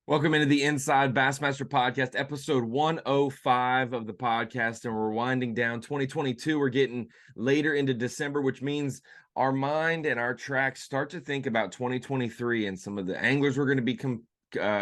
Welcome into the Inside Bassmaster Podcast, episode 105 of the podcast, and we're winding down 2022. We're getting later into December, which means our mind and our tracks start to think about 2023 and some of the anglers we're going to be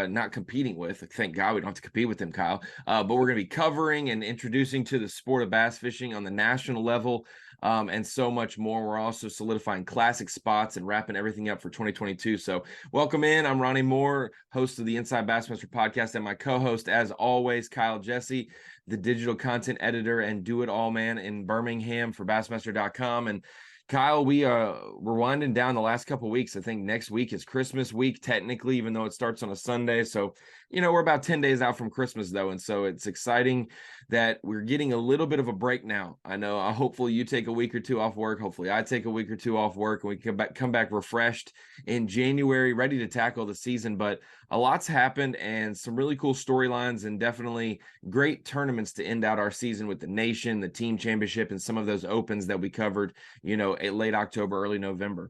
not competing with. Thank God we don't have to compete with them, Kyle. But we're going to be covering and introducing to the sport of bass fishing on the national level. And so much more. We're also solidifying classic spots and wrapping everything up for 2022. So welcome in. I'm Ronnie Moore, host of the Inside Bassmaster Podcast, and my co-host, as always, Kyle Jessie, the digital content editor and do-it-all man in Birmingham for Bassmaster.com. And Kyle, we're winding down the last couple of weeks. I think next week is Christmas week, technically, even though it starts on a Sunday. So, we're about 10 days out from Christmas, though. And so it's exciting that we're getting a little bit of a break now. I know hopefully you take a week or two off work. Hopefully I take a week or two off work and we can come back refreshed in January, ready to tackle the season. But a lot's happened and some really cool storylines and definitely great tournaments to end out our season with the Nation, the team championship, and some of those opens that we covered, late October, early November.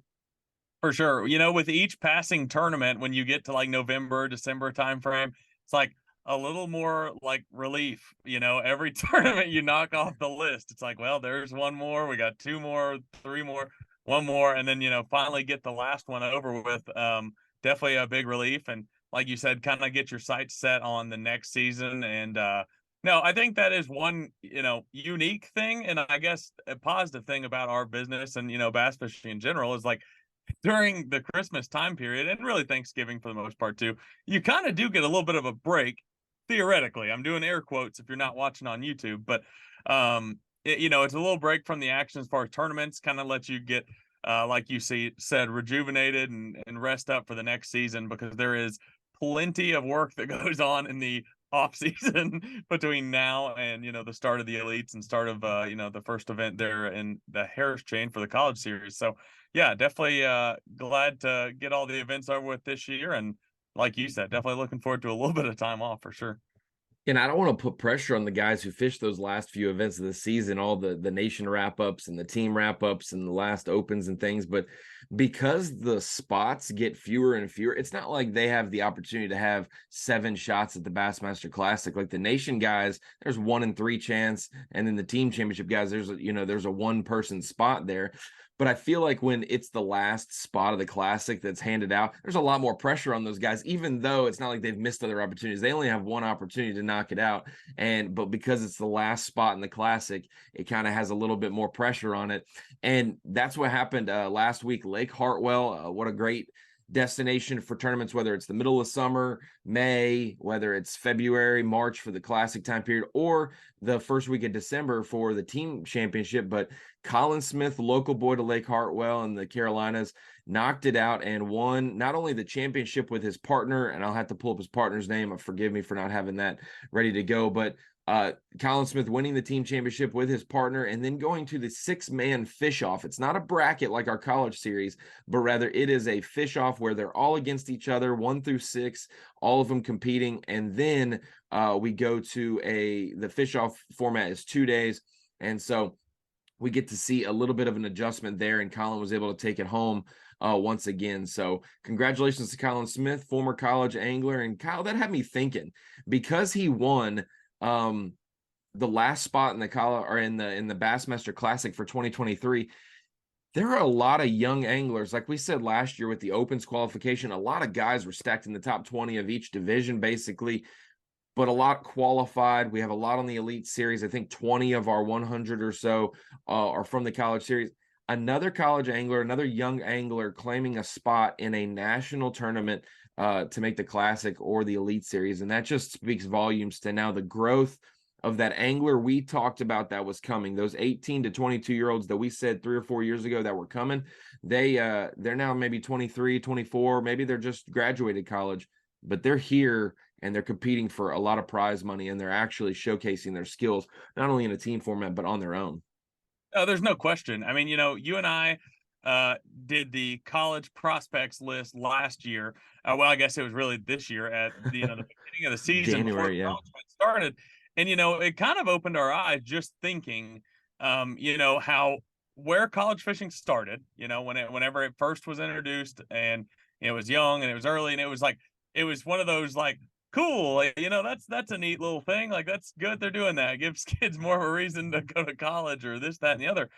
For sure. With each passing tournament, when you get to like November, December timeframe, it's like a little more like relief. Every tournament you knock off the list, it's like, well, there's one more. We got two more, three more, one more. And then, finally get the last one over with. Definitely a big relief. And like you said, kind of get your sights set on the next season. And, no, I think that is one, unique thing. And I guess a positive thing about our business and, bass fishing in general is like, during the Christmas time period, and really Thanksgiving for the most part too, you kind of do get a little bit of a break, theoretically. I'm doing air quotes if you're not watching on YouTube, but it's a little break from the action as far as tournaments, kind of let you get, like you said, rejuvenated and rest up for the next season, because there is plenty of work that goes on in the off season between now and the start of the elites and start of the first event there in the Harris chain for the college series. So yeah, definitely glad to get all the events over with this year, and like you said, definitely looking forward to a little bit of time off for sure. And I don't want to put pressure on the guys who fished those last few events of the season, all the nation wrap-ups and the team wrap-ups and the last opens and things, but because the spots get fewer and fewer, it's not like they have the opportunity to have 7 shots at the Bassmaster Classic. Like the nation guys, there's 1 in 3 chance, and then the team championship guys, there's a one-person spot there. But I feel like when it's the last spot of the Classic that's handed out, there's a lot more pressure on those guys, even though it's not like they've missed other opportunities. They only have one opportunity to knock it out. But because it's the last spot in the Classic, it kind of has a little bit more pressure on it. And that's what happened last week. Lake Hartwell, what a great destination for tournaments, whether it's the middle of summer, May, whether it's February, March for the Classic time period, or the first week of December for the team championship. But Collin Smith, local boy to Lake Hartwell in the Carolinas, knocked it out and won not only the championship with his partner, and I'll have to pull up his partner's name, forgive me for not having that ready to go, but Colin Smith winning the team championship with his partner and then going to the 6-man fish off. It's not a bracket like our college series, but rather it is a fish off where they're all against each other, 1 through 6, all of them competing. And then we go to the fish off format is 2 days. And so we get to see a little bit of an adjustment there, and Colin was able to take it home once again. So congratulations to Colin Smith, former college angler. And Kyle, that had me thinking, because he won the last spot in the Bassmaster Classic for 2023. There are a lot of young anglers, like we said last year with the Opens qualification. A lot of guys were stacked in the top 20 of each division, basically, but a lot qualified. We have a lot on the Elite Series. I think 20 of our 100 or so are from the college series. Another college angler, another young angler claiming a spot in a national tournament to make the Classic or the Elite Series. And that just speaks volumes to now the growth of that angler we talked about that was coming. Those 18 to 22-year-olds that we said 3 or 4 years ago that were coming, they're now maybe 23, 24. Maybe they're just graduated college, but they're here and they're competing for a lot of prize money, and they're actually showcasing their skills, not only in a team format, but on their own. Oh, there's no question. I mean, you and I did the college prospects list last year. Well, I guess it was really this year at the beginning of the season, January, before college started. And, it kind of opened our eyes just thinking, where college fishing started, whenever it first was introduced, and it was young and it was early, and it was like it was one of those like, cool, like, that's a neat little thing. Like, that's good they're doing that. It gives kids more of a reason to go to college or this, that, and the other.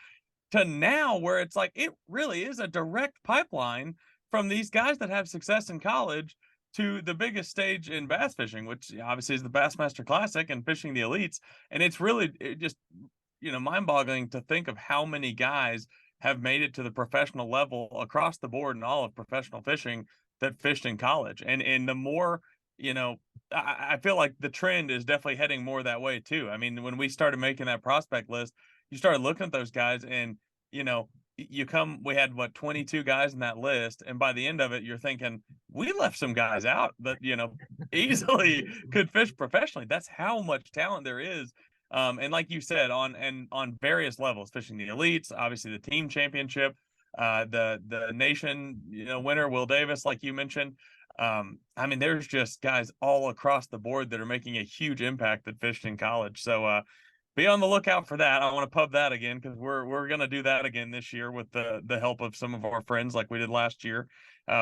To now where it's like it really is a direct pipeline from these guys that have success in college to the biggest stage in bass fishing, which obviously is the Bassmaster Classic and fishing the elites. And it's really just mind-boggling to think of how many guys have made it to the professional level across the board in all of professional fishing that fished in college. And the more, I feel like the trend is definitely heading more that way too. I mean, when we started making that prospect list, you started looking at those guys and, we had 22 guys in that list. And by the end of it, you're thinking, we left some guys out that, easily could fish professionally. That's how much talent there is. And like you said, on various levels, fishing the elites, obviously the team championship, the nation, winner, Will Davis, like you mentioned. I mean, there's just guys all across the board that are making a huge impact that fished in college. So, be on the lookout for that. I want to pub that again because we're gonna do that again this year with the help of some of our friends like we did last year,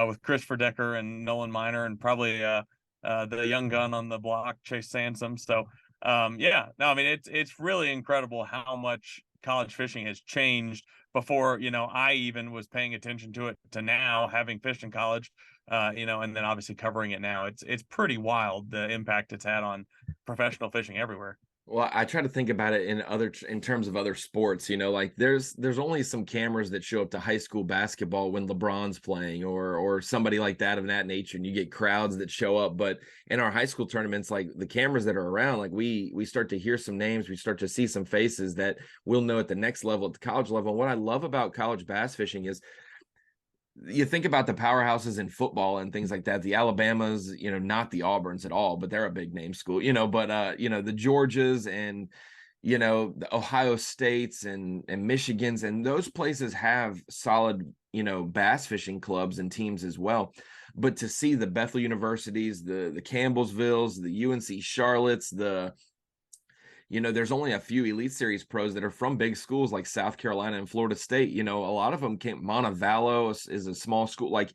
with Christopher Decker and Nolan Miner and probably the young gun on the block, Chase Sansom. So yeah, no, I mean it's really incredible how much college fishing has changed before I even was paying attention to it to now having fished in college, and then obviously covering it now. It's pretty wild the impact it's had on professional fishing everywhere. Well, I try to think about it in terms of other sports, like there's only some cameras that show up to high school basketball when LeBron's playing or somebody like that of that nature, and you get crowds that show up. But in our high school tournaments, like the cameras that are around, like we start to hear some names, we start to see some faces that we'll know at the next level, at the college level. And what I love about college bass fishing is you think about the powerhouses in football and things like that, the Alabamas, not the Auburns at all, but they're a big name school, but the Georgias and the Ohio States and Michigans, and those places have solid bass fishing clubs and teams as well. But to see the Bethel universities, the Campbellsvilles, the UNC Charlottes, there's only a few Elite Series pros that are from big schools like South Carolina and Florida State. A lot of them came. Montevallo is a small school. Like,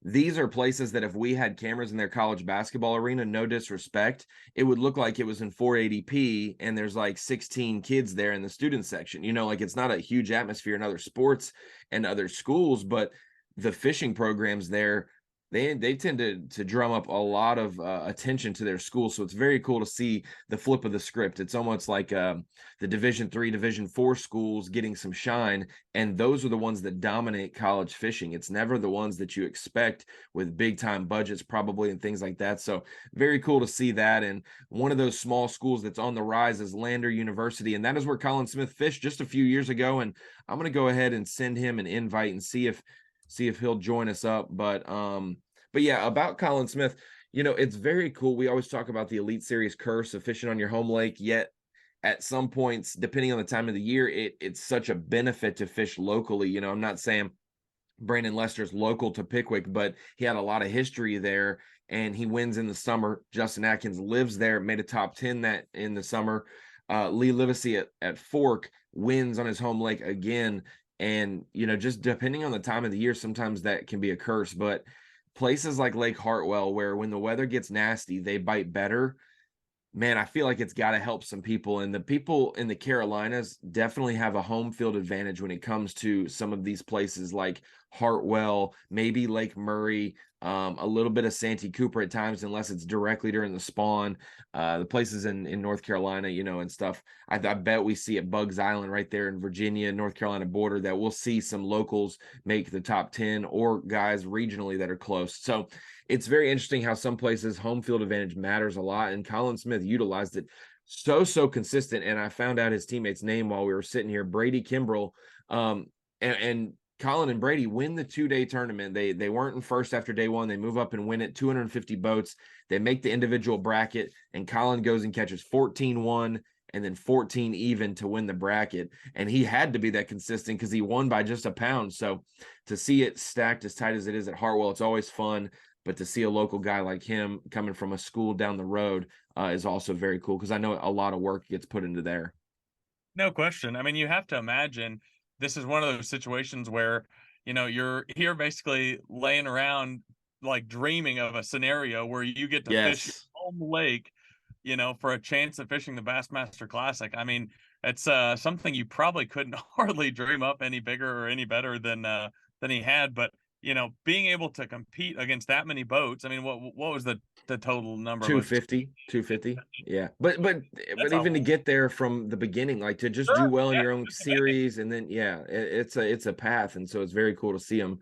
these are places that if we had cameras in their college basketball arena, no disrespect, it would look like it was in 480p and there's like 16 kids there in the student section. Like, it's not a huge atmosphere in other sports and other schools, but the fishing programs there, they tend to drum up a lot of attention to their school. So it's very cool to see the flip of the script. It's almost like the Division III, Division IV schools getting some shine, and those are the ones that dominate college fishing. It's never the ones that you expect with big time budgets probably and things like that. So very cool to see that. And one of those small schools that's on the rise is Lander University, and that is where Colin Smith fished just a few years ago. And I'm going to go ahead and send him an invite and see if he'll join us up. But yeah, about Colin Smith, it's very cool. We always talk about the Elite Series curse of fishing on your home lake, yet at some points, depending on the time of the year, it's such a benefit to fish locally. I'm not saying Brandon Lester's local to Pickwick, but he had a lot of history there and he wins in the summer. Justin Atkins lives there, made a top 10 that in the summer. Lee Livesey at Fork wins on his home lake again. And, just depending on the time of the year, sometimes that can be a curse. But places like Lake Hartwell, where when the weather gets nasty, they bite better. Man, I feel like it's got to help some people. And the people in the Carolinas definitely have a home field advantage when it comes to some of these places like Hartwell, maybe Lake Murray, a little bit of Santee Cooper at times, unless it's directly during the spawn. The places in North Carolina, and stuff. I bet we see at Bugs Island right there in Virginia, North Carolina border, that we'll see some locals make the top 10 or guys regionally that are close. So it's very interesting how some places home field advantage matters a lot. And Colin Smith utilized it so consistent. And I found out his teammate's name while we were sitting here, Brady Kimbrell. And Colin and Brady win the 2-day tournament. They weren't in first after day one. They move up and win it, 250 boats. They make the individual bracket, and Colin goes and catches 14-1 and then 14 even to win the bracket. And he had to be that consistent because he won by just a pound. So to see it stacked as tight as it is at Hartwell, it's always fun. But to see a local guy like him coming from a school down the road is also very cool, because I know a lot of work gets put into there. No question. I mean, you have to imagine this is one of those situations where, you're here basically laying around like dreaming of a scenario where you get to fish your Yes. home lake, for a chance of fishing the Bassmaster Classic. I mean, it's something you probably couldn't hardly dream up any bigger or any better than he had. But being able to compete against that many boats. I mean, what was the total number? Was 250. Yeah. But that's a even to get there from the beginning, like to just do sure, well in yeah, your own just to make it. series, and then it's a path. And so it's very cool to see them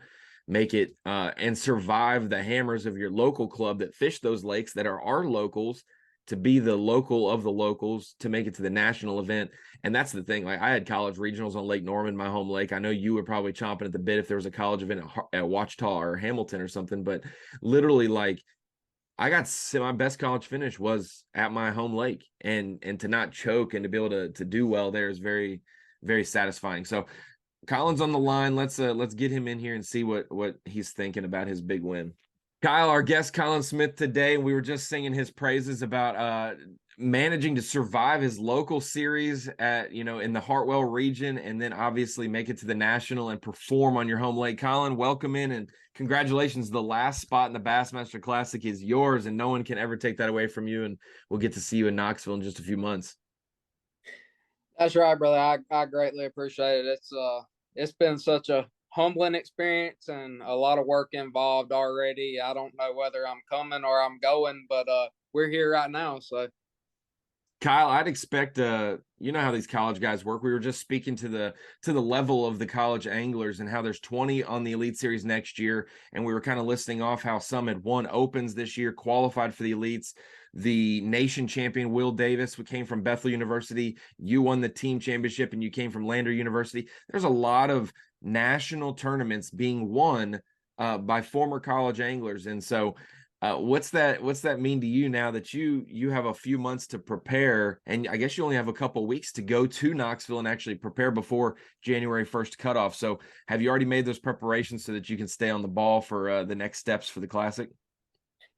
make it and survive the hammers of your local club that fish those lakes that are our locals, to be the local of the locals, to make it to the national event. And that's the thing. Like, I had college regionals on Lake Norman, my home lake. I know you were probably chomping at the bit if there was a college event at Ouachita or Hamilton or something, but literally, like, I got my best college finish was at my home lake, and to not choke and to be able to do well there is very, very satisfying. So Colin's on the line. Let's get him in here and see what he's thinking about his big win. Kyle, our guest Colin Smith today, we were just singing his praises about managing to survive his local series at in the Hartwell region, and then obviously make it to the national and perform on your home lake. Colin, welcome in and congratulations. The last spot in the Bassmaster Classic is yours, and no one can ever take that away from you. And we'll get to see you in Knoxville in just a few months. That's right, brother. I greatly appreciate it. It's been such a humbling experience and a lot of work involved already. I don't know whether I'm coming or I'm going, but we're here right now. So Kyle, I'd expect you know how these college guys work. We were just speaking to the level of the college anglers and how there's 20 on the Elite Series next year, and we were kind of listing off how some had won opens this year, qualified for the elites. The nation champion Will Davis, who came from Bethel University, you won the team championship, and you came from Lander University. There's a lot of national tournaments being won by former college anglers, and so what's that mean to you now that you have a few months to prepare, and I guess you only have a couple weeks to go to Knoxville and actually prepare before January 1st cutoff? So have you already made those preparations so that you can stay on the ball for the next steps for the Classic?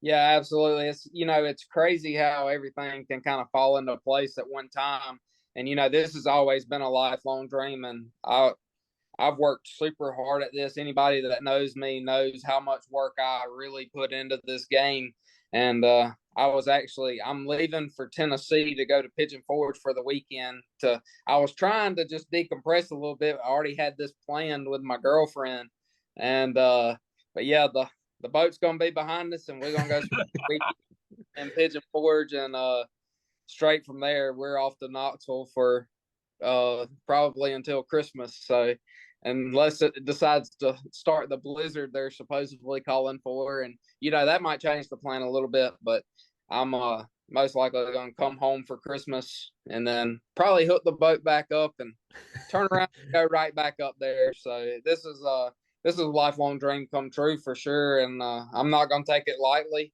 yeah, absolutely. It's crazy how everything can kind of fall into place at one time. And this has always been a lifelong dream, and I've worked super hard at this. Anybody that knows me knows how much work I really put into this game. And I'm leaving for Tennessee to go to Pigeon Forge for the weekend. I was trying to just decompress a little bit. I already had this planned with my girlfriend, and but yeah, the boat's gonna be behind us, and we're gonna go spend the weekend in Pigeon Forge, and straight from there we're off to Knoxville for probably until Christmas. So unless it decides to start the blizzard they're supposedly calling for, and that might change the plan a little bit, but I'm most likely going to come home for Christmas and then probably hook the boat back up and turn around and go right back up there. So this is a lifelong dream come true for sure, and I'm not going to take it lightly.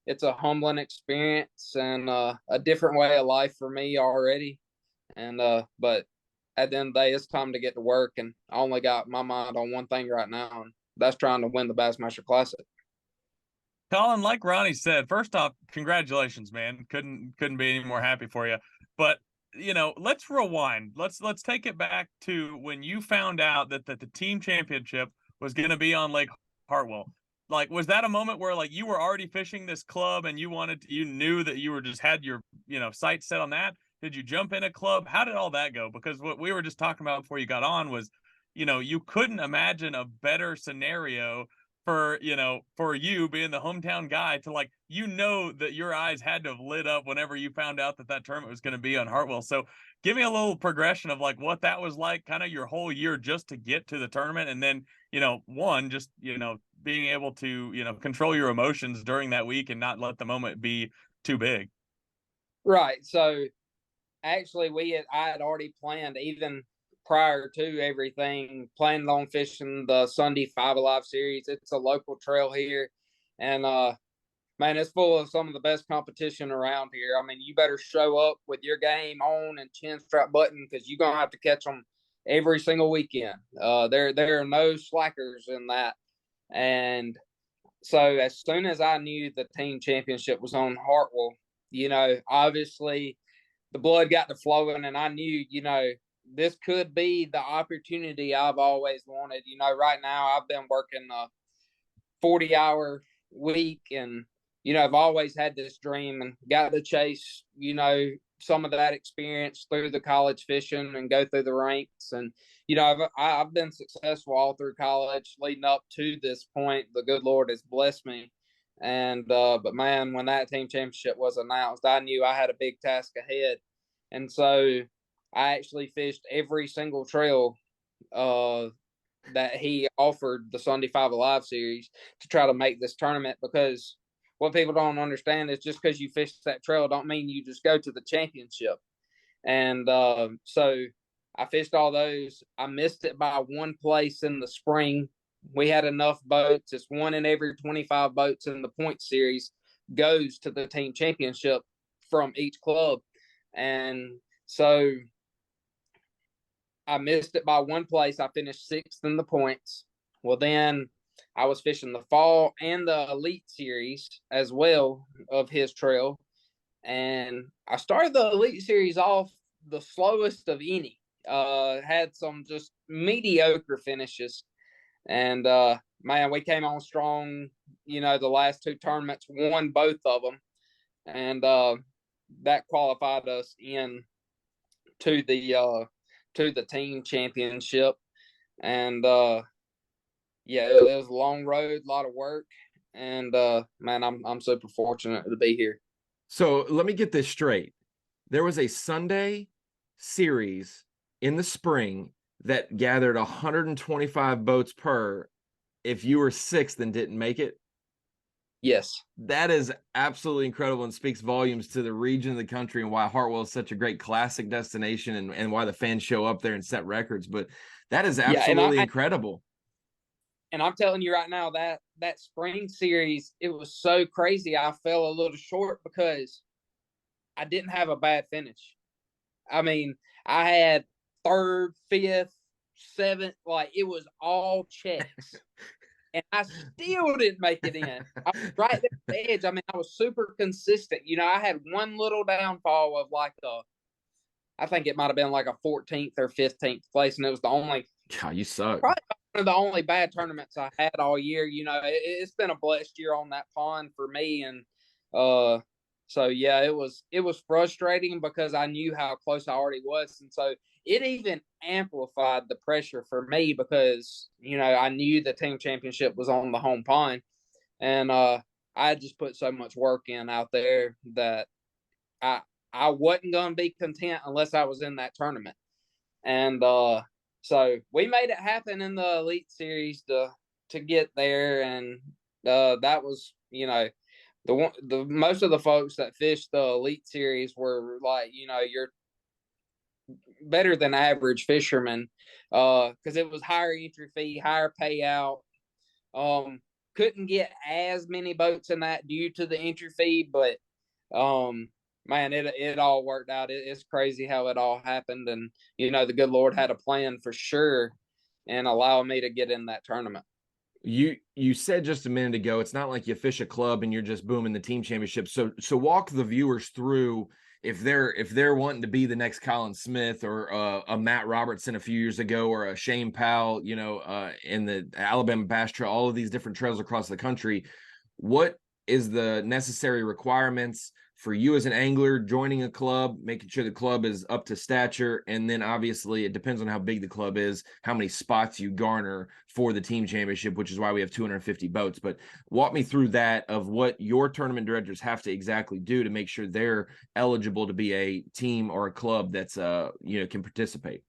It's a humbling experience and a different way of life for me already, and but at the end of the day, it's time to get to work, and I only got my mind on one thing right now, and that's trying to win the Bassmaster Classic. Colin, like Ronnie said, first off, congratulations, man. Couldn't be any more happy for you. But let's rewind. Let's take it back to when you found out that the team championship was going to be on Lake Hartwell. Like, was that a moment where like you were already fishing this club and you knew that you were just had your sights set on that? Did you jump in a club? How did all that go? Because what we were just talking about before you got on was, you couldn't imagine a better scenario for you being the hometown guy to that your eyes had to have lit up whenever you found out that tournament was going to be on Hartwell. So give me a little progression of like what that was like, kind of your whole year just to get to the tournament, and then just being able to control your emotions during that week and not let the moment be too big. Right. So actually, I had already planned, even prior to everything, planned on fishing the Sunday 5 Alive series. It's a local trail here, and man, it's full of some of the best competition around here. I mean, you better show up with your game on and chin strap button, because you're gonna have to catch them every single weekend. There are no slackers in that. And so as soon as I knew the team championship was on Hartwell, obviously the blood got to flowing, and I knew, this could be the opportunity I've always wanted. Right now I've been working 40-hour week. And, I've always had this dream and got to chase, some of that experience through the college fishing and go through the ranks. And, I've been successful all through college leading up to this point. The good Lord has blessed me. And, but man, when that team championship was announced, I knew I had a big task ahead. And so I actually fished every single trail, that he offered the Sunday 5 Alive series to try to make this tournament, because what people don't understand is just because you fish that trail don't mean you just go to the championship. And so I fished all those. I missed it by one place in the spring. We had enough boats. It's 1 in every 25 boats in the point series goes to the team championship from each club. And so I missed it by one place. I finished 6th in the points. Well, then I was fishing the fall and the elite series as well of his trail. And I started the elite series off the slowest of any. Had some just mediocre finishes. And, man, we came on strong, the last 2 tournaments, won both of them. And that qualified us in to the team championship. And yeah, it was a long road, a lot of work, and man, I'm super fortunate to be here. So let me get this straight. There was a Sunday series in the spring that gathered 125 boats per. If you were 6th and didn't make it, yes, that is absolutely incredible and speaks volumes to the region of the country and why Hartwell is such a great classic destination, and why the fans show up there and set records. But that is absolutely incredible. And I'm telling you right now, that spring series, it was so crazy. I fell a little short because I didn't have a bad finish. I mean, I had 3rd, 5th, 7th, like it was all checks. And I still didn't make it in. I was right there at the edge. I mean, I was super consistent. I had one little downfall of I think it might have been like a 14th or 15th place, and it was the only. God, you suck. Probably one of the only bad tournaments I had all year. It's been a blessed year on that pond for me, and so yeah, it was frustrating because I knew how close I already was, and so it even amplified the pressure for me because I knew the team championship was on the home pond, and I just put so much work in out there that I wasn't going to be content unless I was in that tournament, and so we made it happen in the elite series to get there, and that was the most of the folks that fished the elite series were like you're better than average fishermen, because it was higher entry fee, higher payout. Couldn't get as many boats in that due to the entry fee, but man, it all worked out. It's crazy how it all happened, and the good Lord had a plan for sure, and allowing me to get in that tournament. You said just a minute ago, it's not like you fish a club and you're just booming the team championship. So walk the viewers through, if they're wanting to be the next Colin Smith or a Matt Robertson a few years ago, or a Shane Powell, in the Alabama Bass Trail, all of these different trails across the country. What is the necessary requirements for you as an angler joining a club, making sure the club is up to stature? And then obviously it depends on how big the club is, how many spots you garner for the team championship, which is why we have 250 boats. But walk me through that, of what your tournament directors have to exactly do to make sure they're eligible to be a team or a club that's can participate.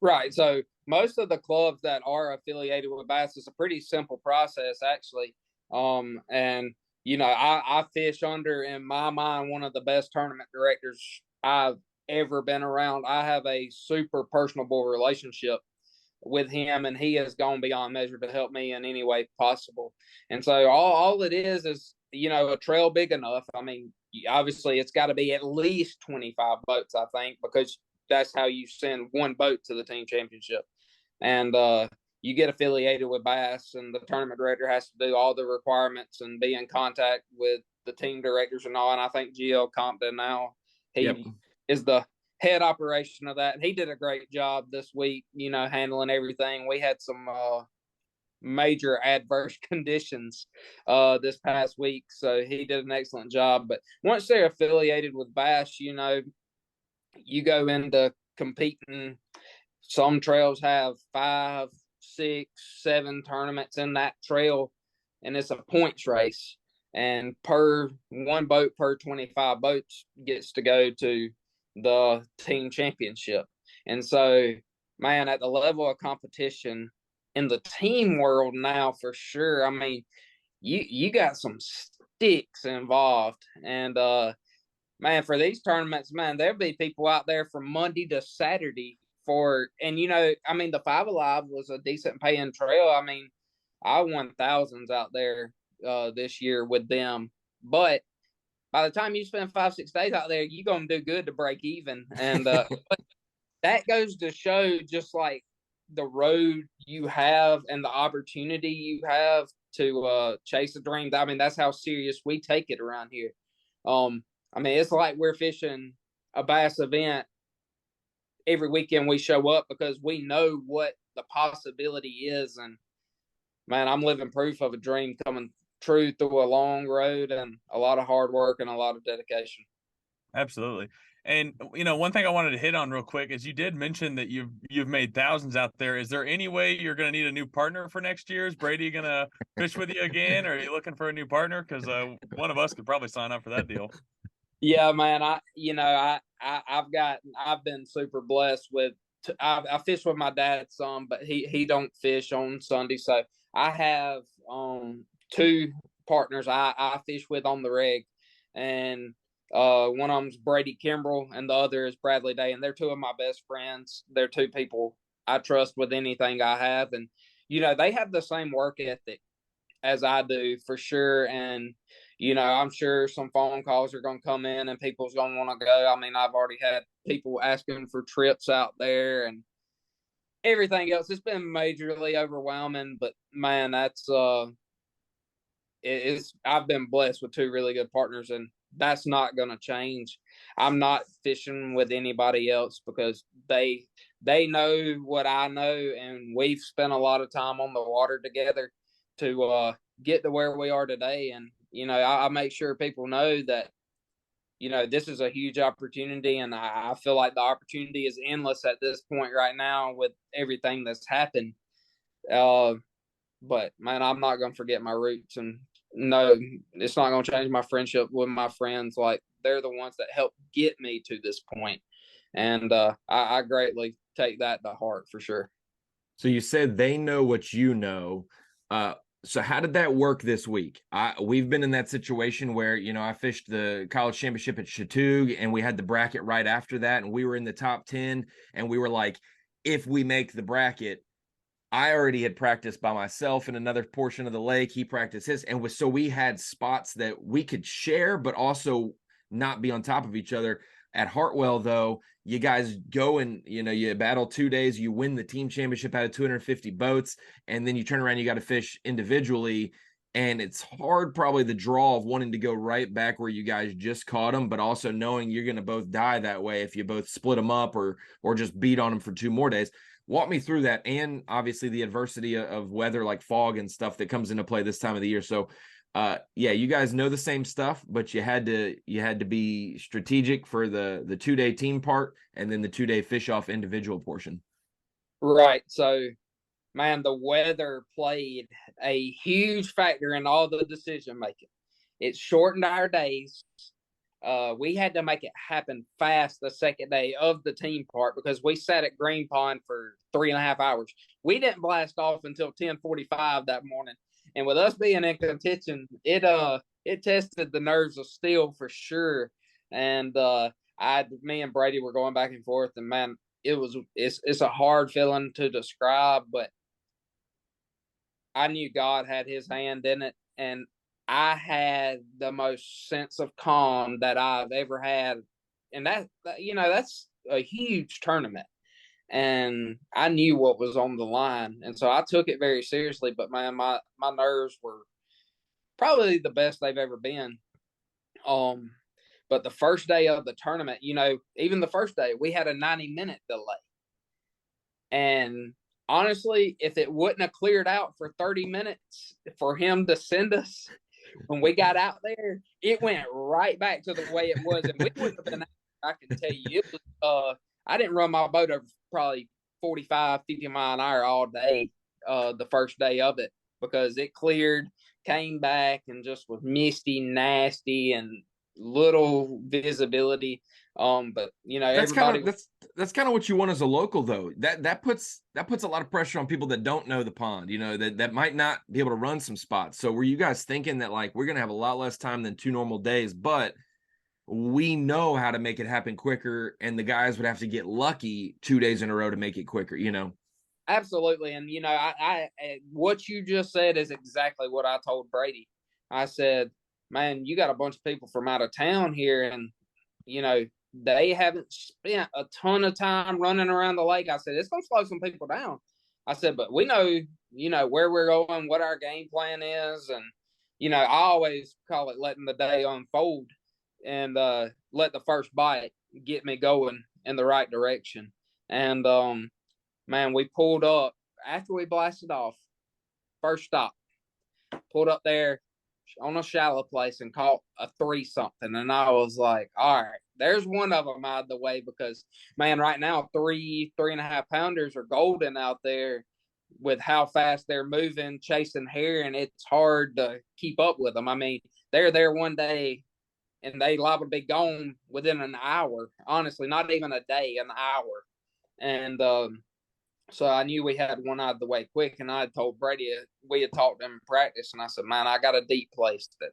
Right. So most of the clubs that are affiliated with Bass, it's a pretty simple process actually. And I fish under, in my mind, one of the best tournament directors I've ever been around. I have a super personable relationship with him, and he has gone beyond measure to help me in any way possible. And so all it is a trail big enough. I mean, obviously it's got to be at least 25 boats, I think, because that's how you send one boat to the team championship. And you get affiliated with Bass, and the tournament director has to do all the requirements and be in contact with the team directors and all. And I think GL Compton now, he is the head operation of that. And he did a great job this week, handling everything. We had some major adverse conditions this past week. So he did an excellent job. But once they're affiliated with Bass, you know, you go into competing. Some trails have 5, 6, 7 tournaments in that trail, and it's a points race. And per one boat per 25 boats gets to go to the team championship. And so, man, at the level of competition in the team world now, for sure, I mean, you got some sticks involved. And man, for these tournaments, man, there'll be people out there from Monday to Saturday and you know, I mean, the Five Alive was a decent paying trail. I mean, I won thousands out there this year with them. But by the time you spend 5-6 days out there, you're gonna do good to break even. And that goes to show just like the road you have and the opportunity you have to chase a dream. I mean, that's how serious we take it around here. I mean, it's like we're fishing a bass event every weekend we show up because we know what the possibility is. And man, I'm living proof of a dream coming true through a long road and a lot of hard work and a lot of dedication. Absolutely. And you know, one thing I wanted to hit on real quick is you did mention that you've made thousands out there. Is there any way you're going to need a new partner for next year? Is Brady going to fish with you again, or are you looking for a new partner? Because one of us could probably sign up for that deal. Yeah, man. I've been super blessed with. I fish with my dad some, but he don't fish on Sunday, so I have 2 partners I fish with on the rig, and one of them's Brady Kimbrell, and the other is Bradley Day, and they're 2 of my best friends. They're 2 people I trust with anything I have, and you know they have the same work ethic as I do for sure. And you know, I'm sure some phone calls are going to come in and people's going to want to go. I mean, I've already had people asking for trips out there and everything else. It's been majorly overwhelming, but man, that's I've been blessed with 2 really good partners, and that's not going to change. I'm not fishing with anybody else because they know what I know, and we've spent a lot of time on the water together to get to where we are today. And you know, I make sure people know that, you know, this is a huge opportunity, and I feel like the opportunity is endless at this point right now with everything that's happened. But man, I'm not going to forget my roots, and no, it's not going to change my friendship with my friends. Like, they're the ones that helped get me to this point. And I greatly take that to heart for sure. So you said they know what you know. So how did that work this week? We've been in that situation where, you know, I fished the college championship at Chattooga, and we had the bracket right after that, and we were in the top 10, and we were like, if we make the bracket, I already had practiced by myself in another portion of the lake. He practiced his, and so we had spots that we could share, but also not be on top of each other. At Hartwell, though, you guys go and, you know, you battle 2 days, you win the team championship out of 250 boats, and then you turn around, you got to fish individually. And it's hard, probably the draw of wanting to go right back where you guys just caught them, but also knowing you're going to both die that way if you both split them up or just beat on them for 2 more days. Walk me through that, and obviously the adversity of weather like fog and stuff that comes into play this time of the year. So yeah, you guys know the same stuff, but you had to be strategic for the 2-day team part and then the 2-day fish off individual portion. Right. So, man, the weather played a huge factor in all the decision making. It shortened our days. We had to make it happen fast the second day of the team part because we sat at Green Pond for 3.5 hours. We didn't blast off until 10:45 that morning. And with us being in contention, it tested the nerves of steel for sure. And me and Brady were going back and forth, and man, it's a hard feeling to describe, but I knew God had His hand in it, and I had the most sense of calm that I've ever had, and that's a huge tournament. And I knew what was on the line, and so I took it very seriously. But man, my nerves were probably the best they've ever been. But the first day of the tournament, you know, even the first day, we had a 90-minute delay, and honestly, if it wouldn't have cleared out for 30 minutes for him to send us when we got out there, it went right back to the way it was. And we wouldn't have been out there, I can tell you. It was, I didn't run my boat over probably 45, 50 mile an hour all day, the first day of it, because it cleared, came back, and just was misty, nasty, and little visibility. But you know, That's everybody that's kind of what you want as a local, though. That puts a lot of pressure on people that don't know the pond, you know, that might not be able to run some spots. So were you guys thinking that, like, we're gonna have a lot less time than 2 normal days, but we know how to make it happen quicker, and the guys would have to get lucky 2 days in a row to make it quicker, you know? Absolutely. And, you know, I what you just said is exactly what I told Brady. I said, man, you got a bunch of people from out of town here, and, you know, they haven't spent a ton of time running around the lake. I said, it's going to slow some people down. I said, but we know, you know, where we're going, what our game plan is. And, you know, I always call it letting the day unfold, and let the first bite get me going in the right direction. And, man, we pulled up after we blasted off. First stop, pulled up there on a shallow place and caught a 3-something. And I was like, all right, there's one of them out of the way, because, man, right now, 3.5 pounders are golden out there with how fast they're moving, chasing hair, and it's hard to keep up with them. I mean, they're there one day and they liable to be gone within an hour. Honestly, not even a day, an hour. And so I knew we had one out of the way quick, and I had told Brady, we had talked them in practice, and I said, man, I got a deep place that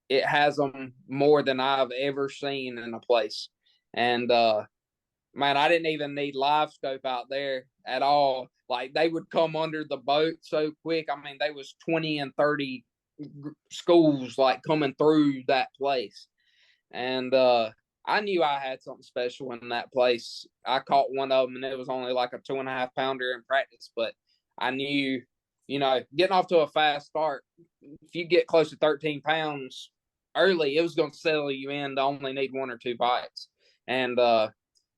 it has them more than I've ever seen in a place. And man, I didn't even need live scope out there at all. Like, they would come under the boat so quick. I mean, they was 20 and 30 schools like coming through that place. And I knew I had something special in that place. I caught one of them, and it was only like a 2.5 pounder in practice, but I knew, you know, getting off to a fast start, if you get close to 13 pounds early, it was going to settle you in to only need 1 or 2 bites. And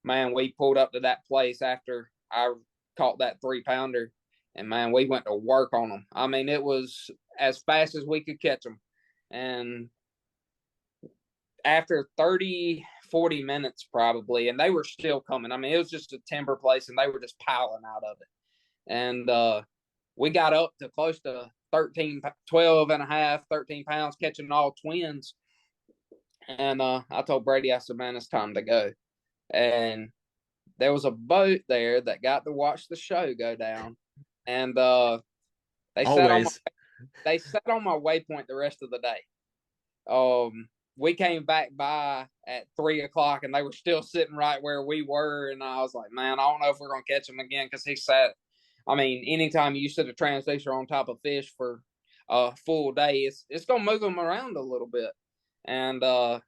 man, we pulled up to that place after I caught that 3-pounder, and man, we went to work on them. I mean, it was as fast as we could catch them. And after 30, 40 minutes probably, and they were still coming. I mean, it was just a timber place, and they were just piling out of it. And we got up to close to 12 and a half, 13 pounds, catching all twins. And I told Brady, I said, man, it's time to go. And there was a boat there that got to watch the show go down. And they sat on my waypoint the rest of the day. We came back by at 3:00, and they were still sitting right where we were. And I was like, man, I don't know if we're going to catch them again, because he sat. I mean, anytime you sit a transducer on top of fish for a full day, it's going to move them around a little bit. And but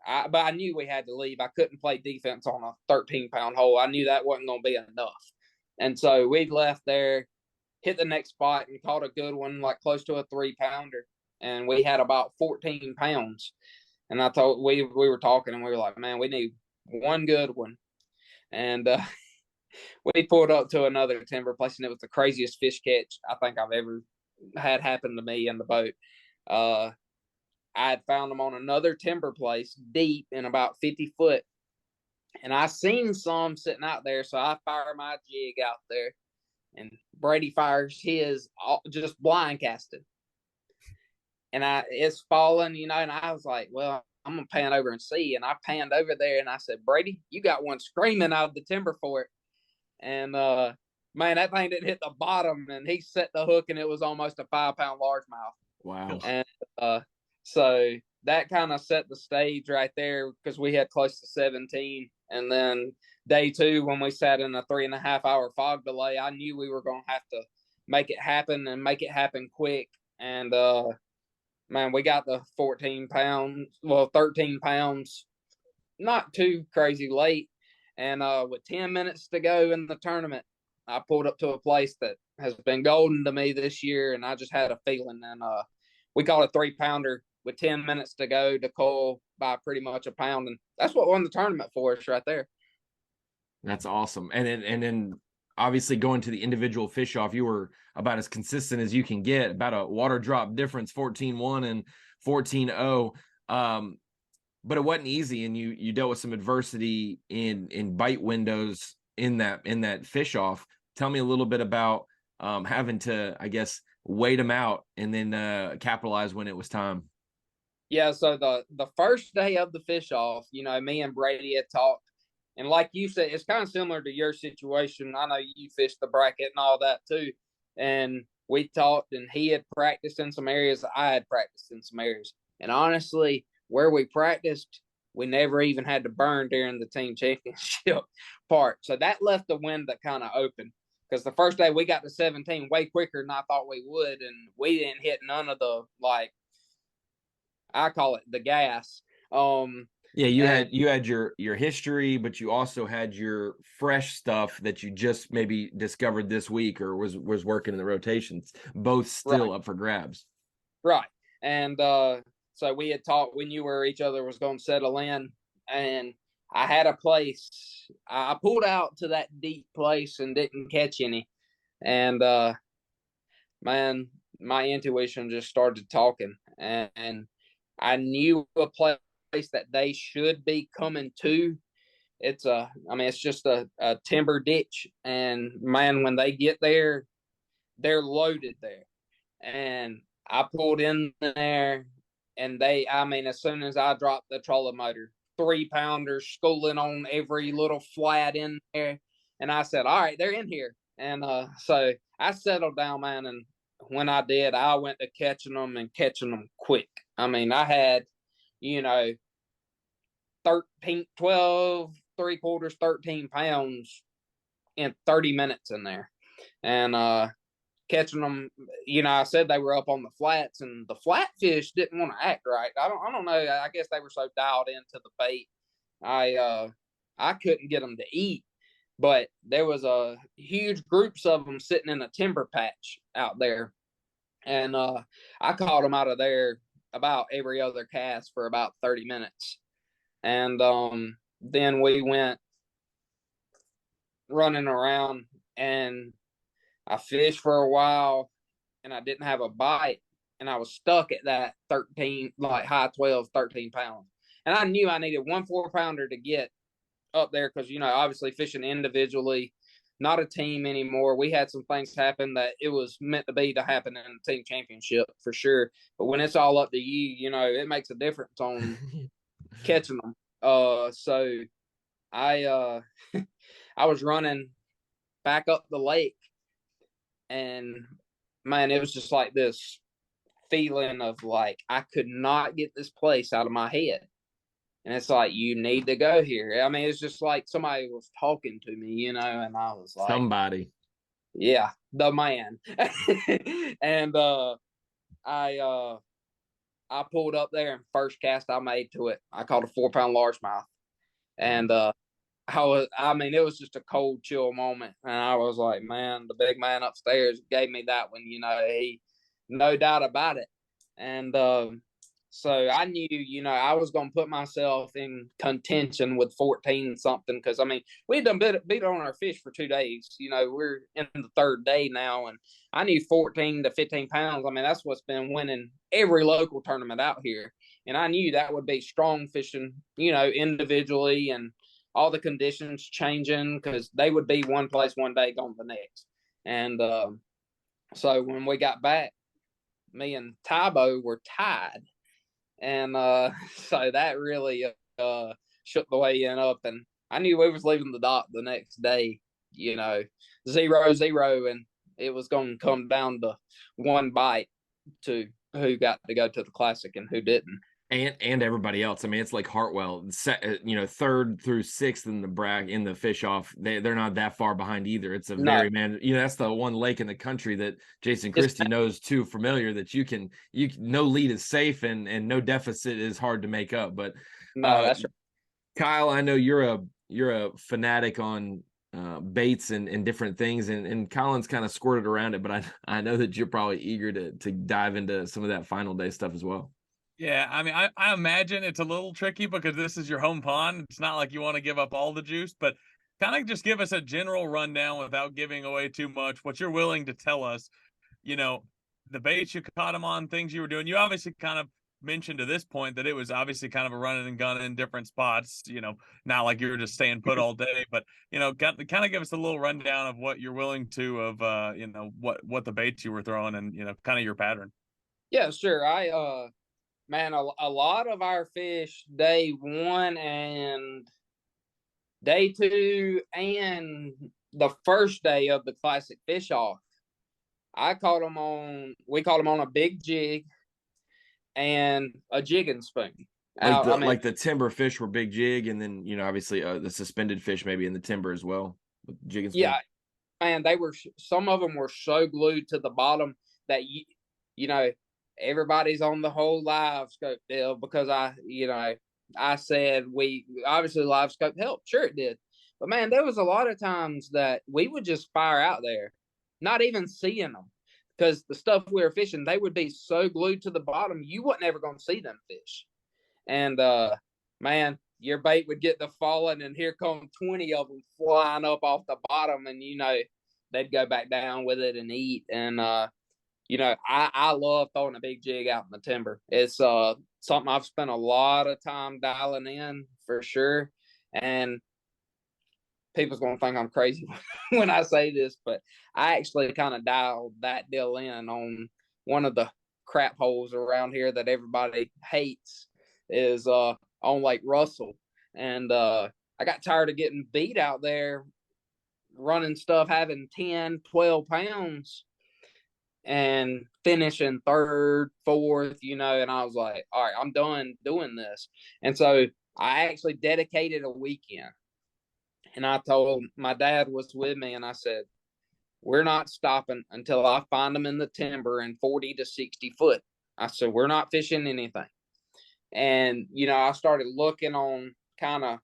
I knew we had to leave. I couldn't play defense on a 13-pound hole. I knew that wasn't going to be enough. And so we left there, hit the next spot, and caught a good one, like close to a 3-pounder. And we had about 14 pounds. And I thought we were talking, and we were like, man, we need one good one. And we pulled up to another timber place, and it was the craziest fish catch I think I've ever had happen to me in the boat. I had found them on another timber place deep in about 50 foot. And I seen some sitting out there, so I fire my jig out there, and Brady fires his just blind casted. And it's falling, you know, and I was like, well, I'm going to pan over and see. And I panned over there, and I said, Brady, you got one screaming out of the timber for it. And, man, that thing didn't hit the bottom, and he set the hook, and it was almost a 5-pound largemouth. Wow. And so that kind of set the stage right there, because we had close to 17. And then day 2, when we sat in a 3.5-hour fog delay, I knew we were going to have to make it happen, and make it happen quick. And, man, we got the 13 pounds, not too crazy late. And with 10 minutes to go in the tournament, I pulled up to a place that has been golden to me this year, and I just had a feeling. And we caught a 3-pounder with 10 minutes to go to cull by pretty much a pound. And that's what won the tournament for us right there. That's awesome. And then obviously going to the individual fish off, you were about as consistent as you can get, about a water drop difference, 14-1 and 14-0. But it wasn't easy, and you dealt with some adversity in bite windows in that fish off. Tell me a little bit about having to, I guess, wait them out and then capitalize when it was time. Yeah, so the first day of the fish off, me and Brady had talked, and like you said, it's kind of similar to your situation. I know you fished the bracket and all that too, and we talked, and he had practiced in some areas, I had practiced in some areas, and honestly, where we practiced, we never even had to burn during the team championship part. So that left the window kind of open, because the first day we got to 17 way quicker than I thought we would, and we didn't hit none of the, like, I call it the gas. Yeah, you had your history, but you also had your fresh stuff that you just maybe discovered this week or was working in the rotations, both still up for grabs. Right. And so we had talked, we knew where each other was going to settle in, and I had a place. I pulled out to that deep place and didn't catch any. And man, my intuition just started talking, and I knew a place that they should be coming to. It's just a timber ditch, and man, when they get there, they're loaded there. And I pulled in there, and as soon as I dropped the trolling motor, 3-pounders schooling on every little flat in there. And I said, all right, they're in here. And so I settled down, man. And when I did, I went to catching them quick. I had, 12, 3/4, 13 pounds in 30 minutes in there. And catching them, I said they were up on the flats, and the flatfish didn't want to act right. I don't know. I guess they were so dialed into the bait. I couldn't get them to eat, but there was a huge groups of them sitting in a timber patch out there, and I caught them out of there about every other cast for about 30 minutes, and then we went running around, and I fished for a while, and I didn't have a bite, and I was stuck at that 13, like high 12, 13 pounds. And I knew I needed 1 4-pounder to get up there because, obviously fishing individually, not a team anymore. We had some things happen that it was meant to be to happen in the team championship for sure. But when it's all up to you, it makes a difference on catching them. So I I was running back up the lake, and man, it was just like this feeling of like I could not get this place out of my head. And it's like, you need to go here. It's just like somebody was talking to me, and I was like, somebody. Yeah, the man. And I pulled up there, and first cast I made to it, I caught a 4-pound largemouth. And it was just a cold chill moment. And I was like, man, the big man upstairs gave me that one, he, no doubt about it. And so I knew, I was going to put myself in contention with 14 something. Cause we'd done beat on our fish for 2 days. We're in the 3rd day now, and I knew 14 to 15 pounds. That's what's been winning every local tournament out here. And I knew that would be strong fishing, individually, and all the conditions changing, because they would be one place one day, going the next. And so when we got back, me and Tybo were tied. And so that really shook the weigh-in up. And I knew we was leaving the dock the next day, 0-0, and it was going to come down to one bite to who got to go to the Classic and who didn't. And everybody else. It's like Hartwell, 3rd through 6th in the fish off. They're not that far behind either. It's a very that's the one lake in the country that Jason Christie knows too familiar, that no lead is safe and no deficit is hard to make up. But no, that's right. Kyle, I know you're a fanatic on baits and different things, and Colin's kind of squirted around it, but I know that you're probably eager to dive into some of that final day stuff as well. Yeah, I imagine it's a little tricky because this is your home pond. It's not like you want to give up all the juice, but kind of just give us a general rundown without giving away too much, what you're willing to tell us, the baits you caught them on, things you were doing. You obviously kind of mentioned to this point that it was obviously kind of a running and gunning in different spots, not like you were just staying put all day, but, kind of give us a little rundown of what you're willing to, of, what the baits you were throwing and, kind of your pattern. Yeah, sure. Man, a lot of our fish day 1 and day 2 and the first day of the classic fish off, we caught them on a big jig and a jigging spoon. Like the timber fish were big jig, and then, obviously the suspended fish maybe in the timber as well. With jig and spoon. Yeah, man, some of them were so glued to the bottom that everybody's on the whole live scope deal, because I said we obviously live scope helped. Sure it did. But man, there was a lot of times that we would just fire out there, not even seeing them, because the stuff we were fishing, they would be so glued to the bottom, you wasn't ever going to see them fish. And man, your bait would get to falling, and here come 20 of them flying up off the bottom, and they'd go back down with it and eat. And I love throwing a big jig out in the timber. It's something I've spent a lot of time dialing in, for sure. And people's going to think I'm crazy when I say this, but I actually kind of dialed that deal in on one of the crap holes around here that everybody hates, is on Lake Russell. And I got tired of getting beat out there running stuff having 10, 12 pounds and finishing 3rd, 4th, and I was like, all right, I'm done doing this. And so I actually dedicated a weekend, and I told, my dad was with me, and I said, we're not stopping until I find them in the timber in 40 to 60 foot. I said, we're not fishing anything. And, I started looking on kind of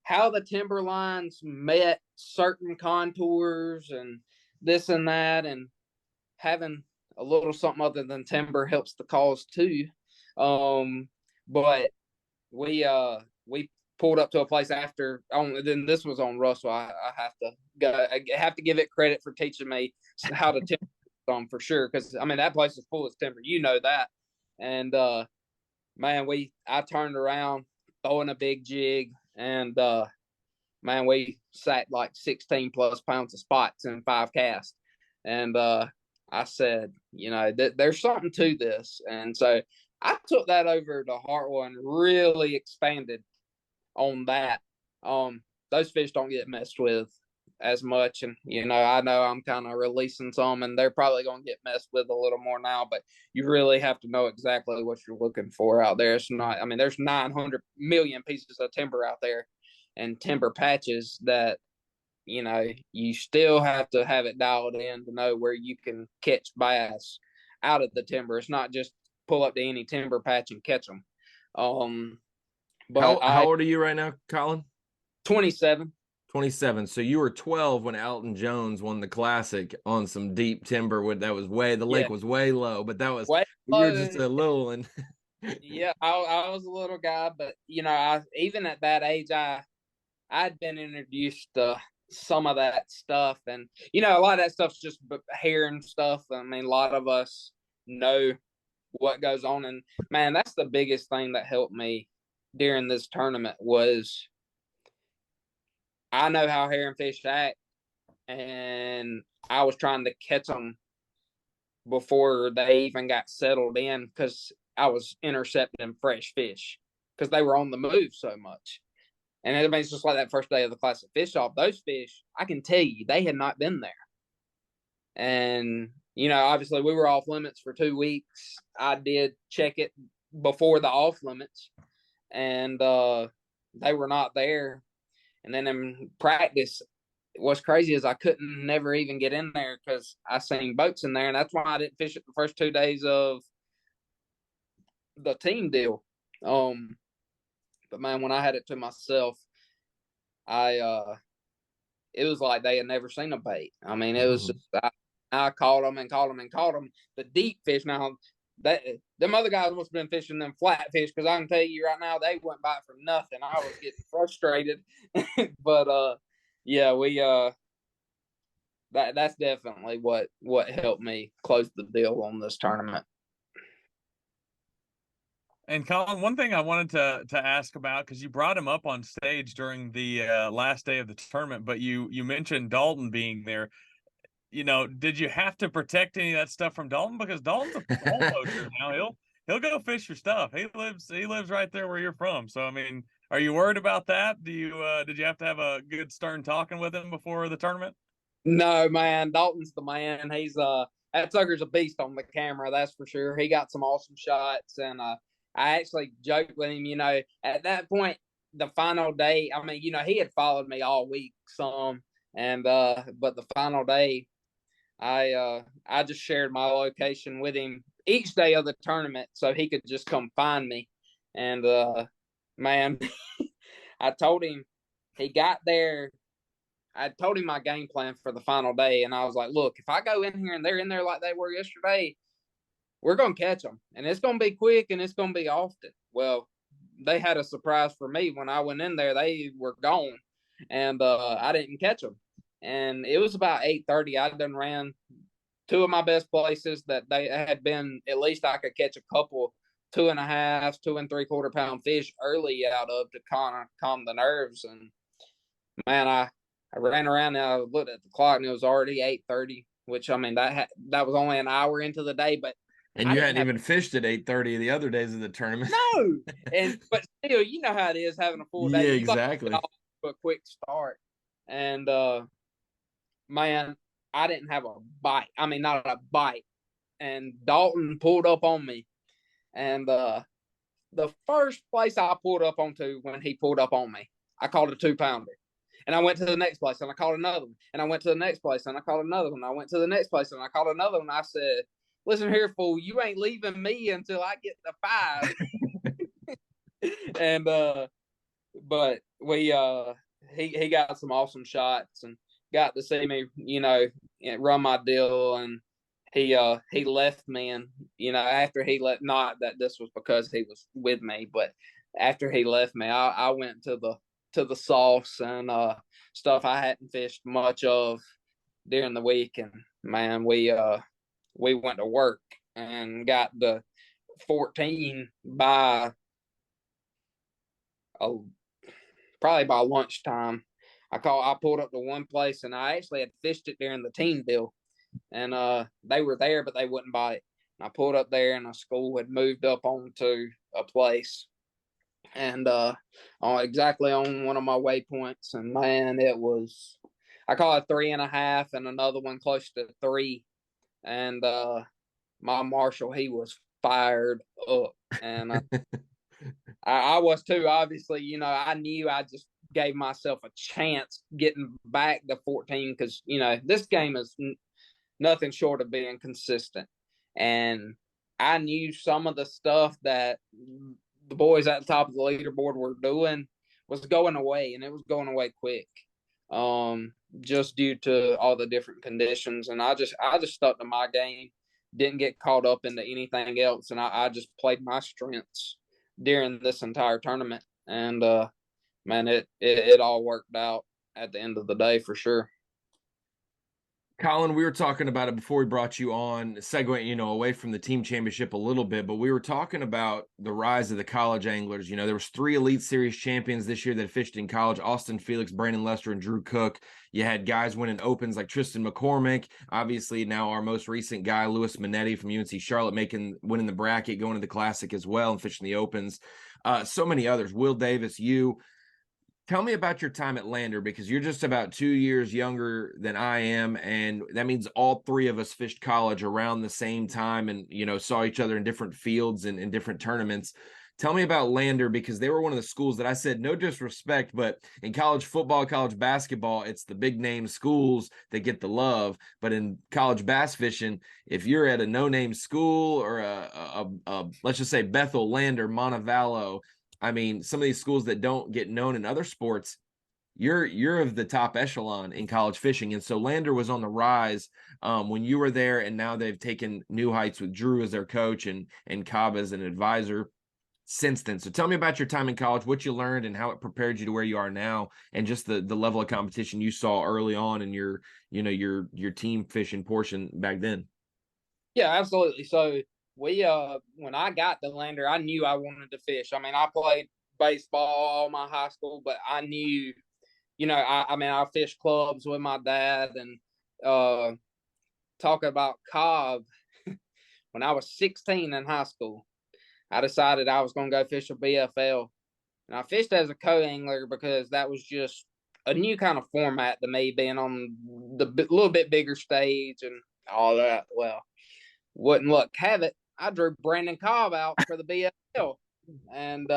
how the timber lines met certain contours and this and that, and having a little something other than timber helps the cause too. But we pulled up to a place then this was on Russell. I have to give it credit for teaching me how to timber for sure, because that place is full of timber, that. And man, I turned around throwing a big jig, and man, we sat like 16 plus pounds of spots in 5 casts. And I said, there's something to this. And so I took that over to Hartwell and really expanded on that. Those fish don't get messed with as much. And, I know I'm kind of releasing some, and they're probably going to get messed with a little more now, but you really have to know exactly what you're looking for out there. It's not, there's 900 million pieces of timber out there and timber patches that, you still have to have it dialed in to know where you can catch bass out of the timber. It's not just pull up to any timber patch and catch them. But how old are you right now, Colin? 27. 27. So you were 12 when Alton Jones won the Classic on some deep timber. The lake was way low, but that was, you were just a little one. Yeah, I was a little guy, but even at that age, I'd been introduced to some of that stuff, and a lot of that stuff's just hearing stuff. A lot of us know what goes on, and man, that's the biggest thing that helped me during this tournament was I know how herring fish act, and I was trying to catch them before they even got settled in, because I was intercepting fresh fish because they were on the move so much. And it's just like that first day of the Classic fish off. Those fish, I can tell you, they had not been there. And, obviously we were off limits for 2 weeks. I did check it before the off limits, and they were not there. And then in practice, what's crazy is I couldn't never even get in there because I seen boats in there. And that's why I didn't fish it the first 2 days of the team deal. But man, when I had it to myself, it was like they had never seen a bait. It was just, I caught them and caught them and caught them. The deep fish, now them other guys must have been fishing them flat fish, because I can tell you right now, they wouldn't bite for nothing. I was getting frustrated. But yeah, we that's definitely what helped me close the deal on this tournament. And Colin, one thing I wanted to ask about, because you brought him up on stage during the last day of the tournament, but you mentioned Dalton being there. Did you have to protect any of that stuff from Dalton? Because Dalton's a ball poacher now. He'll go fish your stuff. He lives right there where you're from. So I mean, are you worried about that? Did you have to have a good stern talking with him before the tournament? No, man, Dalton's the man. He's that sucker's a beast on the camera, that's for sure. He got some awesome shots, and I actually joked with him, at that point, the final day, I mean, he had followed me all week some, and but the final day, I just shared my location with him each day of the tournament so he could just come find me. And man, I told him he got there. I told him my game plan for the final day, and I was like, look, if I go in here and they're in there like they were yesterday, we're going to catch them, and it's going to be quick, and it's going to be often. Well, they had a surprise for me. When I went in there, they were gone, and I didn't catch them. And it was about 8:30. I done ran two of my best places that they had been, at least I could catch a couple 2.5, 2 3/4 pound fish early out of to calm the nerves. And man, I ran around and I looked at the clock and it was already 8:30, which I mean that was only an hour into the day, but and you hadn't even fished at 8:30 the other days of the tournament. No, but still, you know how it is having a full day. Yeah, exactly. Like a quick start, and man, I didn't have a bite. I mean, not a bite. And Dalton pulled up on me, and the first place I pulled up onto when he pulled up on me, I caught a 2-pounder. And I went to the next place and I caught another one. And I went to the next place and I caught another one. I went to the next place and I caught another one. I said, listen here, fool, you ain't leaving me until I get to 5. And but we he got some awesome shots and got to see me, run my deal. And he left me, and after he left, not that this was because he was with me, but after he left me, I went to the sauce and stuff I hadn't fished much of during the week. And man, we went to work and got the 14 by probably by lunchtime. I pulled up to one place, and I actually had fished it during the team deal, and they were there, but they wouldn't bite. And I pulled up there, and a school had moved up onto a place, and exactly on one of my waypoints. And man, I caught a 3.5 and another one close to 3. And my marshal, he was fired up. And I was too, obviously. I knew I just gave myself a chance getting back to 14 because, this game is nothing short of being consistent. And I knew some of the stuff that the boys at the top of the leaderboard were doing was going away, and it was going away quick, just due to all the different conditions. And I just stuck to my game, didn't get caught up into anything else, and I just played my strengths during this entire tournament. And man, it all worked out at the end of the day for sure. Colin, we were talking about it before we brought you on, segueing, away from the team championship a little bit, but we were talking about the rise of the college anglers. There was 3 Elite Series champions this year that fished in college: Austin Felix, Brandon Lester, and Drew Cook. You had guys winning opens like Tristan McCormick. Obviously, now our most recent guy, Louis Minetti from UNC Charlotte, winning the bracket, going to the Classic as well and fishing the opens. So many others. Will Davis, you. Tell me about your time at Lander, because you're just about 2 years younger than I am, and that means all 3 of us fished college around the same time and, saw each other in different fields and in different tournaments. Tell me about Lander, because they were one of the schools that I said, no disrespect, but in college football, college basketball, it's the big name schools that get the love. But in college bass fishing, if you're at a no-name school or a let's just say Bethel, Lander, Montevallo, I mean, some of these schools that don't get known in other sports, you're of the top echelon in college fishing. And so Lander was on the rise when you were there, and now they've taken new heights with Drew as their coach and Cobb as an advisor. since then. So tell me about your time in college, what you learned and how it prepared you to where you are now, and just the level of competition you saw early on in your, your team fishing portion back then. Yeah, absolutely. So we when I got to Lander, I knew I wanted to fish. I mean, I played baseball all my high school, but I knew, I fished clubs with my dad, and talking about Cobb, when I was 16 in high school, I decided I was going to go fish a BFL. And I fished as a co-angler because that was just a new kind of format to me, being on the little bit bigger stage and all that. Well, wouldn't luck have it, I drew Brandon Cobb out for the BFL. And,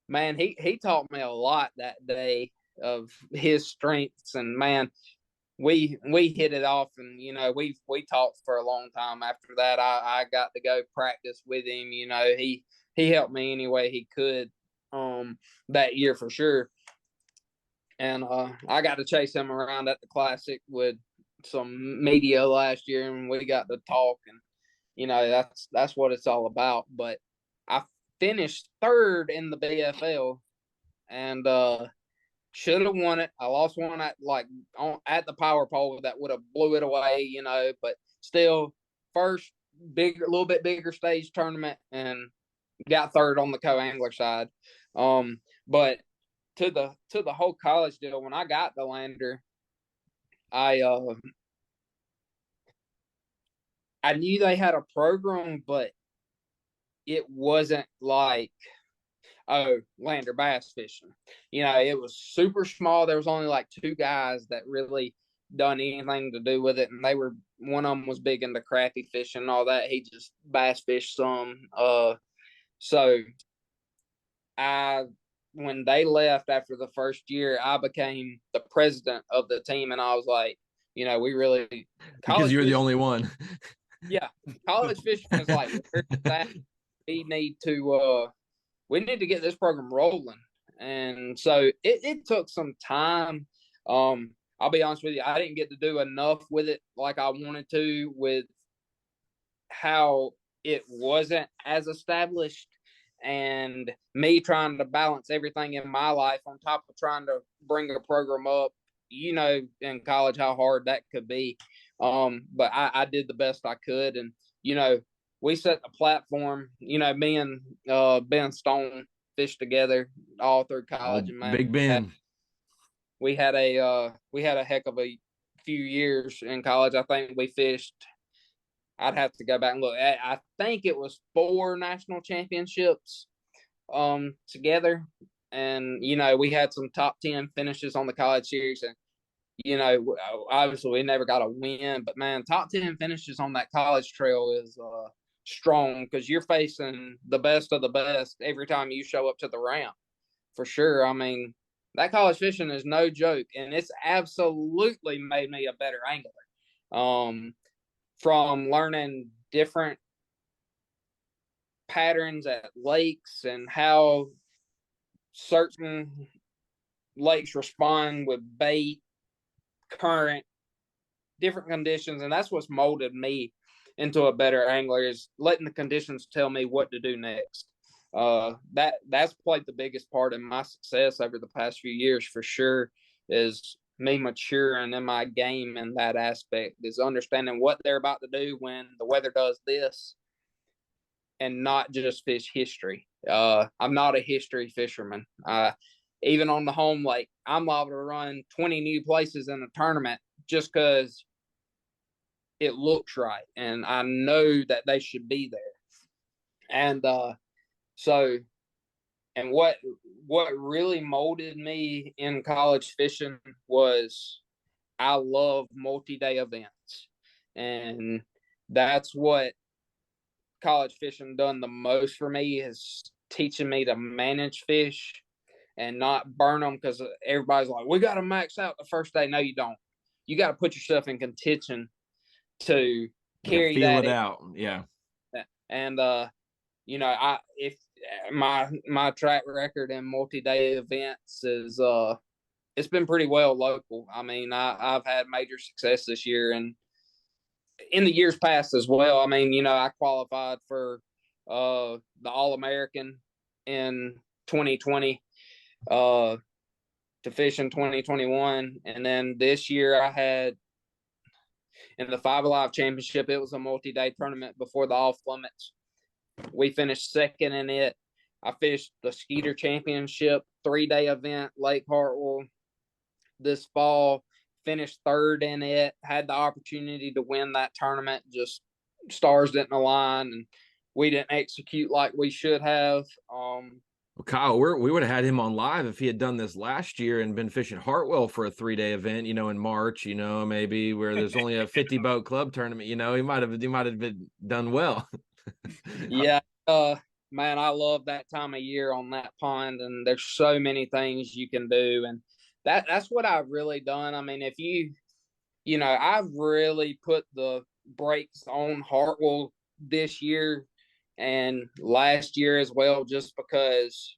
man, he taught me a lot that day of his strengths. And, man, we hit it off, and we talked for a long time after that. I got to go practice with him. He helped me any way he could that year for sure. And I got to chase him around at the Classic with some media last year, and we got to talk, and that's what it's all about. But I finished third in the BFL, and should have won it. I lost one at the power pole that would have blew it away, but still first little bit bigger stage tournament, and got third on the co-angler side. But to the whole college deal, when I got the Lander, I knew they had a program, but it wasn't like, oh, Lander bass fishing. It was super small. There was only like two guys that really done anything to do with it, and one of them was big into crappie fishing and all that. He just bass fished some. So when they left after the first year, I became the president of the team, and I was like, we really, because you're the only one. Yeah, college fishing is like, we need to get this program rolling. And so it took some time. I'll be honest with you, I didn't get to do enough with it like I wanted to, with how it wasn't as established, and me trying to balance everything in my life on top of trying to bring a program up, in college, how hard that could be. But I did the best I could. And, we set the platform, me and Ben Stone fished together all through college. And man, Big Ben. We had a heck of a few years in college. I think we fished, I'd have to go back and look. I think it was 4 national championships together. And, we had some top 10 finishes on the college series. And, obviously we never got a win, but man, top 10 finishes on that college trail is strong, because you're facing the best of the best every time you show up to the ramp, for sure. I mean, that college fishing is no joke, and it's absolutely made me a better angler. From learning different patterns at lakes and how certain lakes respond with bait, current, different conditions. And that's what's molded me into a better angler, is letting the conditions tell me what to do next. That's played the biggest part in my success over the past few years, for sure, is me maturing in my game in that aspect, is understanding what they're about to do when the weather does this, and not just fish history. I'm not a history fisherman. Even on the home lake, I'm liable to run 20 new places in a tournament just because it looks right, and I know that they should be there. And and what really molded me in college fishing was, I love multi-day events, and that's what college fishing done the most for me, is teaching me to manage fish and not burn them, because everybody's like, we got to max out the first day. No, you don't. You got to put yourself in contention to carry feel that it out. Yeah. And if my track record in multi-day events is it's been pretty well local. I mean, I've had major success this year, and in the years past as well. I mean, I qualified for the All-American in 2020 to fish in 2021. And then this year I had in the Five Alive Championship, it was a multi-day tournament before the off limits. We finished second in it. I fished the Skeeter Championship 3-day event, Lake Hartwell, this fall. Finished third in it. Had the opportunity to win that tournament. Just stars didn't align, and we didn't execute like we should have. Well, Kyle, we would have had him on live if he had done this last year and been fishing Hartwell for a 3-day event, in March, maybe where there's only a 50 boat club tournament, he might have been done well. Yeah. Man, I love that time of year on that pond, and there's so many things you can do. And that's what I've really done. I mean, if I've really put the brakes on Hartwell this year and last year as well, just because,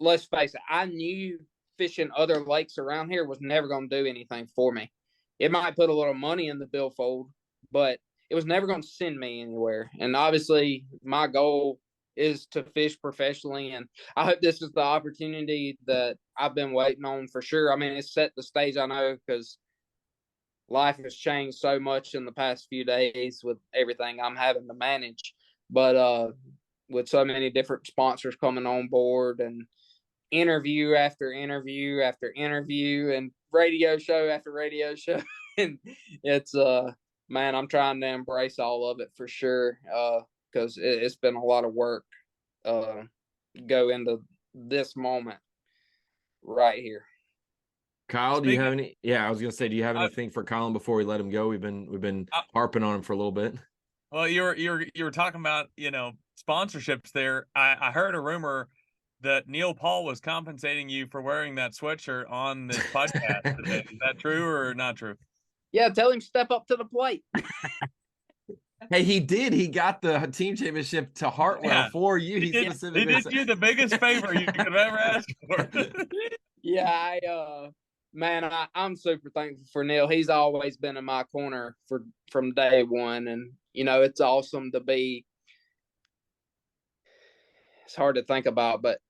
let's face it, I knew fishing other lakes around here was never going to do anything for me. It might put a little money in the billfold, but it was never going to send me anywhere. And obviously my goal is to fish professionally. And I hope this is the opportunity that I've been waiting on for sure. I mean, it's set the stage, I know, because life has changed so much in the past few days with everything I'm having to manage. But with so many different sponsors coming on board and interview after interview after interview and radio show after radio show, and it's man, I'm trying to embrace all of it for sure, because it's been a lot of work go into this moment right here. Kyle, do you have any? Yeah, I was gonna say, do you have anything for Colin before we let him go? We've been harping on him for a little bit. Well, you were talking about sponsorships there. I heard a rumor that Neil Paul was compensating you for wearing that sweatshirt on this podcast today. Is that true or not true? Yeah, tell him step up to the plate. Hey, he did. He got the team championship to Hartwell for you. He did you the biggest favor you could have ever asked for. Yeah, man, I'm super thankful for Neil. He's always been in my corner from day one, and it's awesome to be. It's hard to think about, but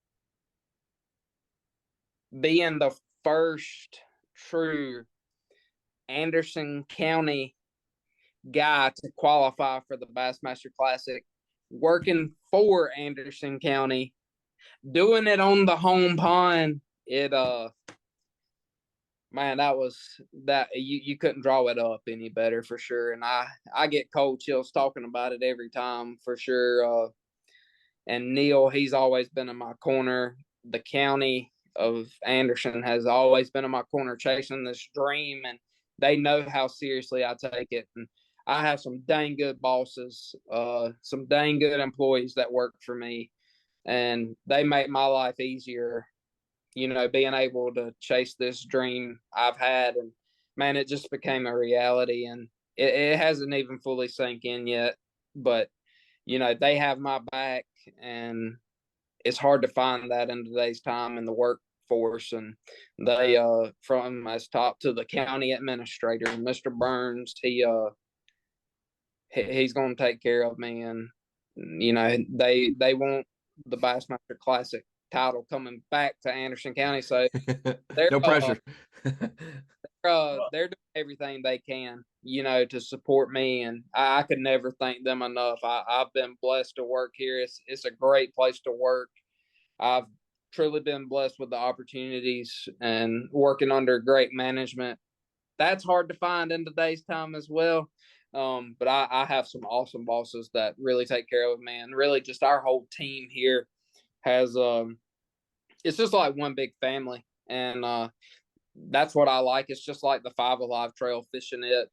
being the first true Anderson County guy to qualify for the Bassmaster Classic, working for Anderson County, doing it on the home pond, man, you couldn't draw it up any better for sure. And I get cold chills talking about it every time for sure. And Neil, he's always been in my corner. The county of Anderson has always been in my corner chasing this dream, and they know how seriously I take it. And I have some dang good bosses, some dang good employees that work for me, and they make my life easier, being able to chase this dream I've had. And man, it just became a reality, and it hasn't even fully sunk in yet, but they have my back, and it's hard to find that in today's time in the workforce. And they, from as top to the county administrator, Mr. Burns, he's going to take care of me. And, they want the Bassmaster Classic title coming back to Anderson County. So no pressure. They're doing everything they can, to support me, and I could never thank them enough. I've been blessed to work here. It's a great place to work. I've truly been blessed with the opportunities and working under great management. That's hard to find in today's time as well. But I have some awesome bosses that really take care of me, and really just our whole team here has it's just like one big family. And that's what I like. It's just like the Five Alive Trail fishing it.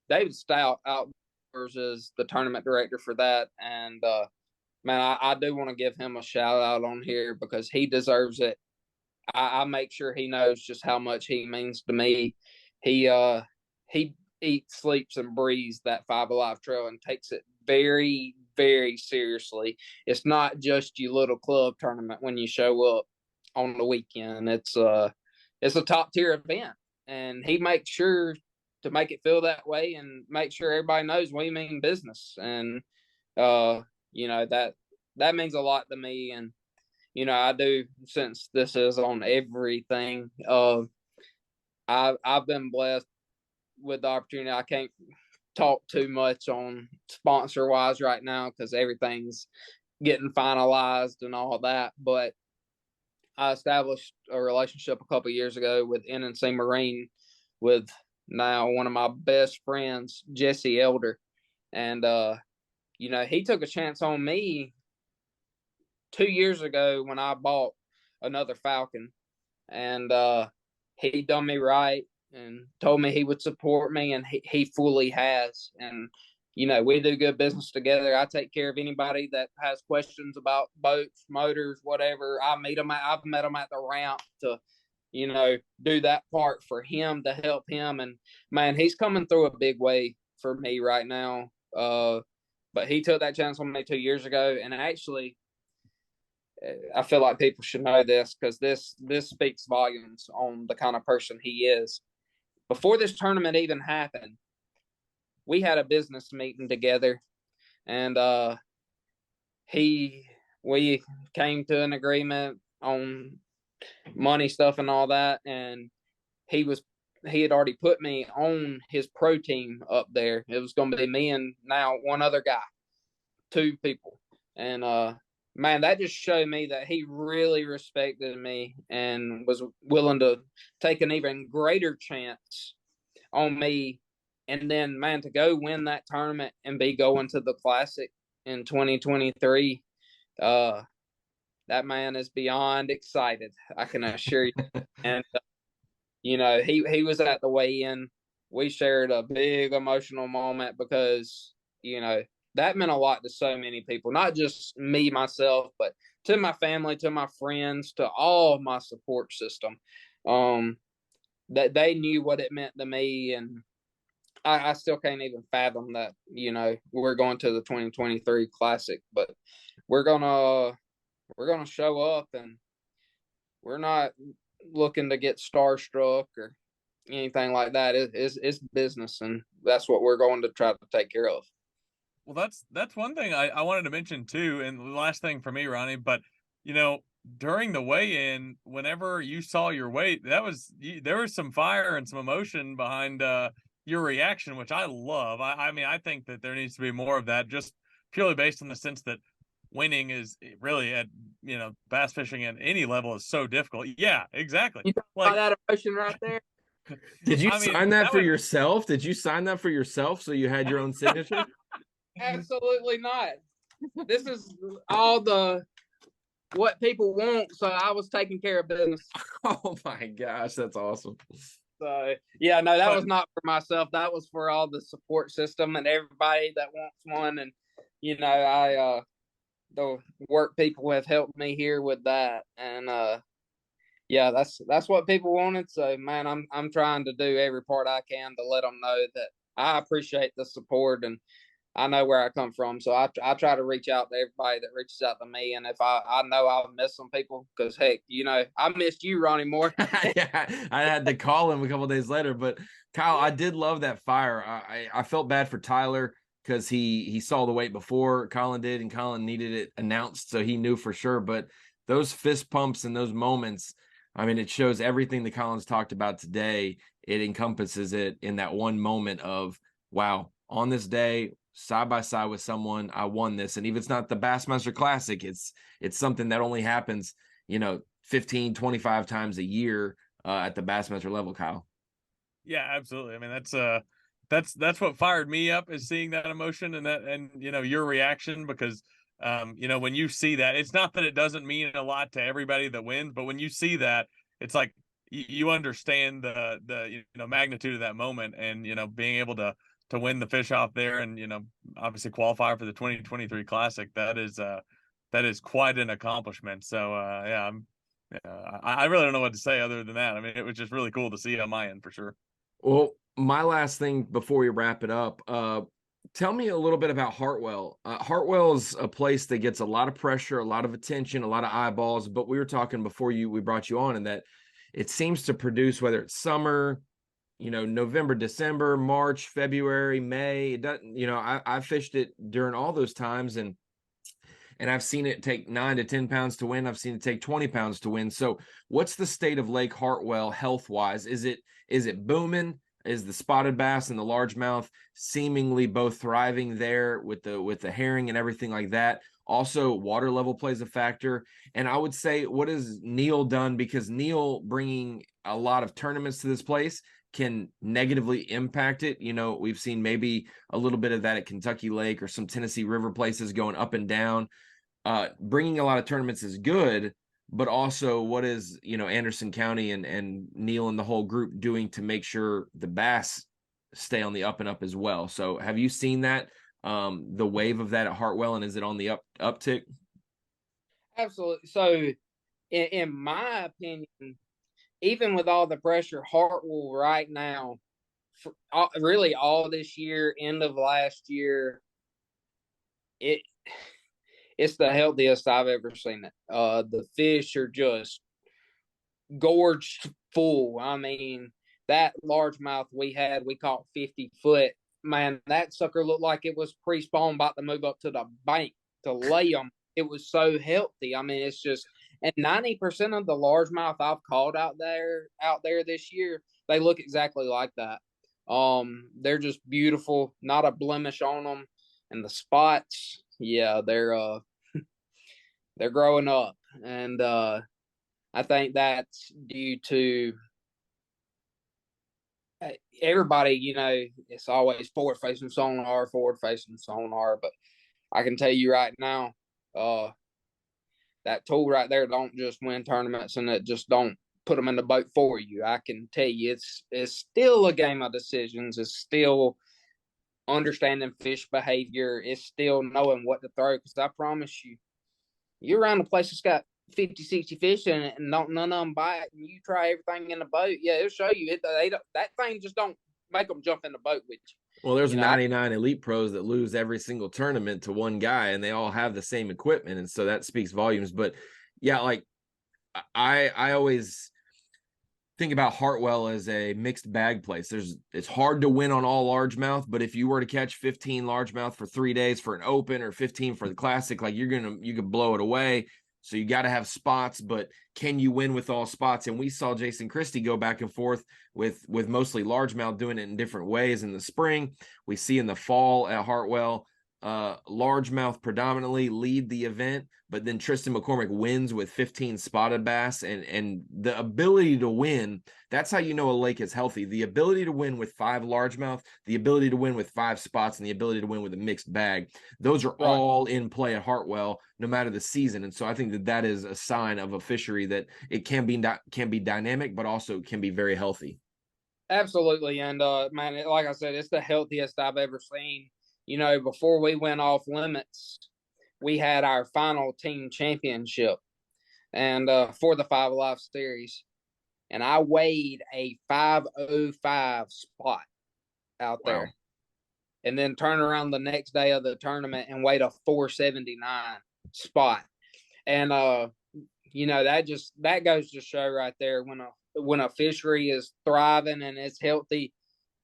David Stout Outdoors is the tournament director for that. And man, I do want to give him a shout out on here because he deserves it. I make sure he knows just how much he means to me. He eats, sleeps, and breathes that Five Alive Trail and takes it very, very seriously. It's not just your little club tournament when you show up on the weekend. It's a top tier event, and he makes sure to make it feel that way and make sure everybody knows we mean business. And that means a lot to me. And, I do, since this is on everything, I've been blessed with the opportunity. I can't talk too much on sponsor wise right now because everything's getting finalized and all that. But I established a relationship a couple of years ago with N&C Marine with now one of my best friends, Jessie Elder. And, he took a chance on me 2 years ago when I bought another Falcon. And he done me right and told me he would support me, and he fully has. And, we do good business together. I take care of anybody that has questions about boats, motors, whatever. I've met them at the ramp to, do that part for him to help him. And, man, he's coming through a big way for me right now. But he took that chance on me 2 years ago. And actually, I feel like people should know this because this speaks volumes on the kind of person he is. Before this tournament even happened, we had a business meeting together, and we came to an agreement on money stuff and all that. And he had already put me on his pro team up there. It was going to be me and now one other guy, 2 people. And man, that just showed me that he really respected me and was willing to take an even greater chance on me. And then, man, to go win that tournament and be going to the Classic in 2023, that man is beyond excited, I can assure you. And, he was at the weigh-in. We shared a big emotional moment because, that meant a lot to so many people, not just me, myself, but to my family, to my friends, to all my support system, that they knew what it meant to me. And I still can't even fathom that, we're going to the 2023 Classic, but we're going to show up, and we're not looking to get starstruck or anything like that. It's business, and that's what we're going to try to take care of. Well, that's one thing I wanted to mention too, and the last thing for me, Ronnie, but during the weigh-in, whenever you saw your weight, there was some fire and some emotion behind your reaction, which I love. I mean, I think that there needs to be more of that, just purely based on the sense that winning is really at bass fishing at any level is so difficult. Yeah, exactly. You got that emotion right there. Did you sign that for yourself? Did you sign that for yourself so you had your own signature? Absolutely not. This is all what people want, so I was taking care of business. Oh my gosh, that's awesome. So yeah, no, that was not for myself. That was for all the support system and everybody that wants one. And the work people have helped me here with that. And yeah, that's what people wanted. So man, I'm trying to do every part I can to let them know that I appreciate the support, and I know where I come from. So I try to reach out to everybody that reaches out to me. And if I know I'll miss some people, because heck, I missed you, Ronnie, more. Yeah, I had to call him a couple of days later. But Kyle, I did love that fire. I felt bad for Tyler because he saw the weight before Colin did, and Colin needed it announced, so he knew for sure. But those fist pumps and those moments, I mean, it shows everything that Colin's talked about today. It encompasses it in that one moment of, wow, on this day, side by side with someone, I won this. And even if it's not the Bassmaster Classic, it's something that only happens, 15, 25 times a year at the Bassmaster level, Kyle. Yeah, absolutely. I mean, that's what fired me up, is seeing that emotion and your reaction, because when you see that, it's not that it doesn't mean a lot to everybody that wins, but when you see that, it's like you understand the magnitude of that moment, and being able to win the fish off there, and obviously qualify for the 2023 Classic. That is quite an accomplishment. So yeah, I really don't know what to say other than that. I mean, it was just really cool to see on my end for sure. Well, my last thing before we wrap it up, tell me a little bit about Hartwell. Hartwell is a place that gets a lot of pressure, a lot of attention, a lot of eyeballs. But we were talking before we brought you on, and that it seems to produce, whether it's summer, November, December, March, February, May. It doesn't, I fished it during all those times, and and I've seen it take 9 to 10 pounds to win. I've seen it take 20 pounds to win. So what's the state of Lake Hartwell health-wise? Is it booming? Is the spotted bass and the largemouth seemingly both thriving there with the herring and everything like that? Also, water level plays a factor. And I would say, what has Neil done? Because Neil bringing a lot of tournaments to this place can negatively impact it. You know, we've seen maybe a little bit of that at Kentucky Lake or some Tennessee River places going up and down. Bringing a lot of tournaments is good, but also what is, you know, Anderson County and Neil and the whole group doing to make sure the bass stay on the up and up as well? So have you seen that, the wave of that at Hartwell, and is it on the uptick? Absolutely. So in my opinion, even with all the pressure, Hartwell right now, for really all this year, end of last year, it's the healthiest I've ever seen it. The fish are just gorged full. I mean, that largemouth we caught 50 foot. Man, that sucker looked like it was pre-spawn about to move up to the bank to lay them. It was so healthy. I mean, it's just, and 90% of the largemouth I've caught out there this year, they look exactly like that. They're just beautiful, not a blemish on them, and the spots, yeah, they're growing up, and I think that's due to everybody. You know, it's always forward facing sonar, but I can tell you right now, that tool right there don't just win tournaments, and it just don't put them in the boat for you. I can tell you, it's still a game of decisions. It's still understanding fish behavior. It's still knowing what to throw. Because I promise you, you're around a place that's got 50, 60 fish in it, and none of them bite, and you try everything in the boat, yeah, it'll show you. That thing just don't make them jump in the boat with you. Well, there's 99 elite pros that lose every single tournament to one guy, and they all have the same equipment, and so that speaks volumes. But yeah, like I always think about Hartwell as a mixed bag place. It's hard to win on all largemouth, but if you were to catch 15 largemouth for 3 days for an open, or 15 for the classic, like you could blow it away. So you got to have spots, but can you win with all spots? And we saw Jason Christie go back and forth with mostly largemouth, doing it in different ways in the spring. We see in the fall at Hartwell, largemouth predominantly lead the event, but then Tristan McCormick wins with 15 spotted bass, and the ability to win, that's how you know a lake is healthy. The ability to win with 5 largemouth, the ability to win with 5 spots, and the ability to win with a mixed bag. Those are all in play at Hartwell, no matter the season. And so I think that is a sign of a fishery that it can be dynamic, but also can be very healthy. Absolutely. And man, like I said, it's the healthiest I've ever seen. You know, before we went off limits, we had our final team championship, and for the 5 Alive series, and I weighed a 505 spot out there. Wow. And then turn around the next day of the tournament and weighed a 479 spot. And you know, that goes to show right there, when a fishery is thriving and it's healthy,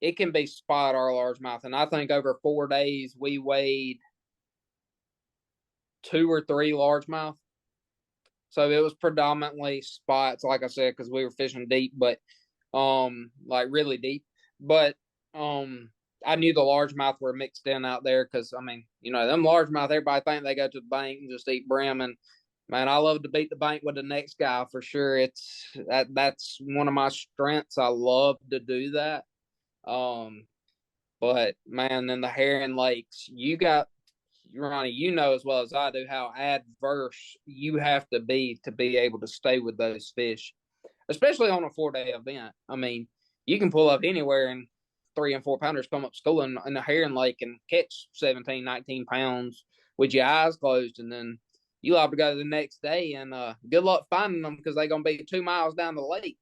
it can be spot or largemouth. And I think over 4 days we weighed 2 or 3 largemouth. So it was predominantly spots, like I said, because we were fishing deep, but like really deep. But I knew the largemouth were mixed in out there, because I mean, you know, them largemouth, everybody think they go to the bank and just eat brim. And man, I love to beat the bank with the next guy for sure. That's one of my strengths. I love to do that. But man, in the herring lakes, you got, Ronnie, you know as well as I do how adverse you have to be able to stay with those fish, especially on a 4-day event. I mean, you can pull up anywhere and 3 and 4 pounders come up schooling in the herring lake and catch 17, 19 pounds with your eyes closed, and then you have to go the next day, and good luck finding them, because they're gonna be 2 miles down the lake.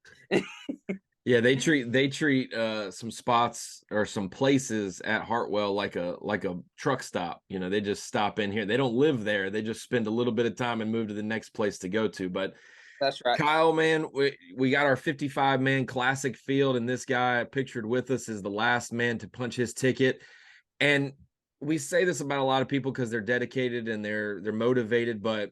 Yeah, they treat some spots or some places at Hartwell like a truck stop. You know, they just stop in here. They don't live there. They just spend a little bit of time and move to the next place to go to. But that's right, Kyle, man, we got our 55-man classic field, and this guy pictured with us is the last man to punch his ticket. And we say this about a lot of people because they're dedicated and they're motivated, but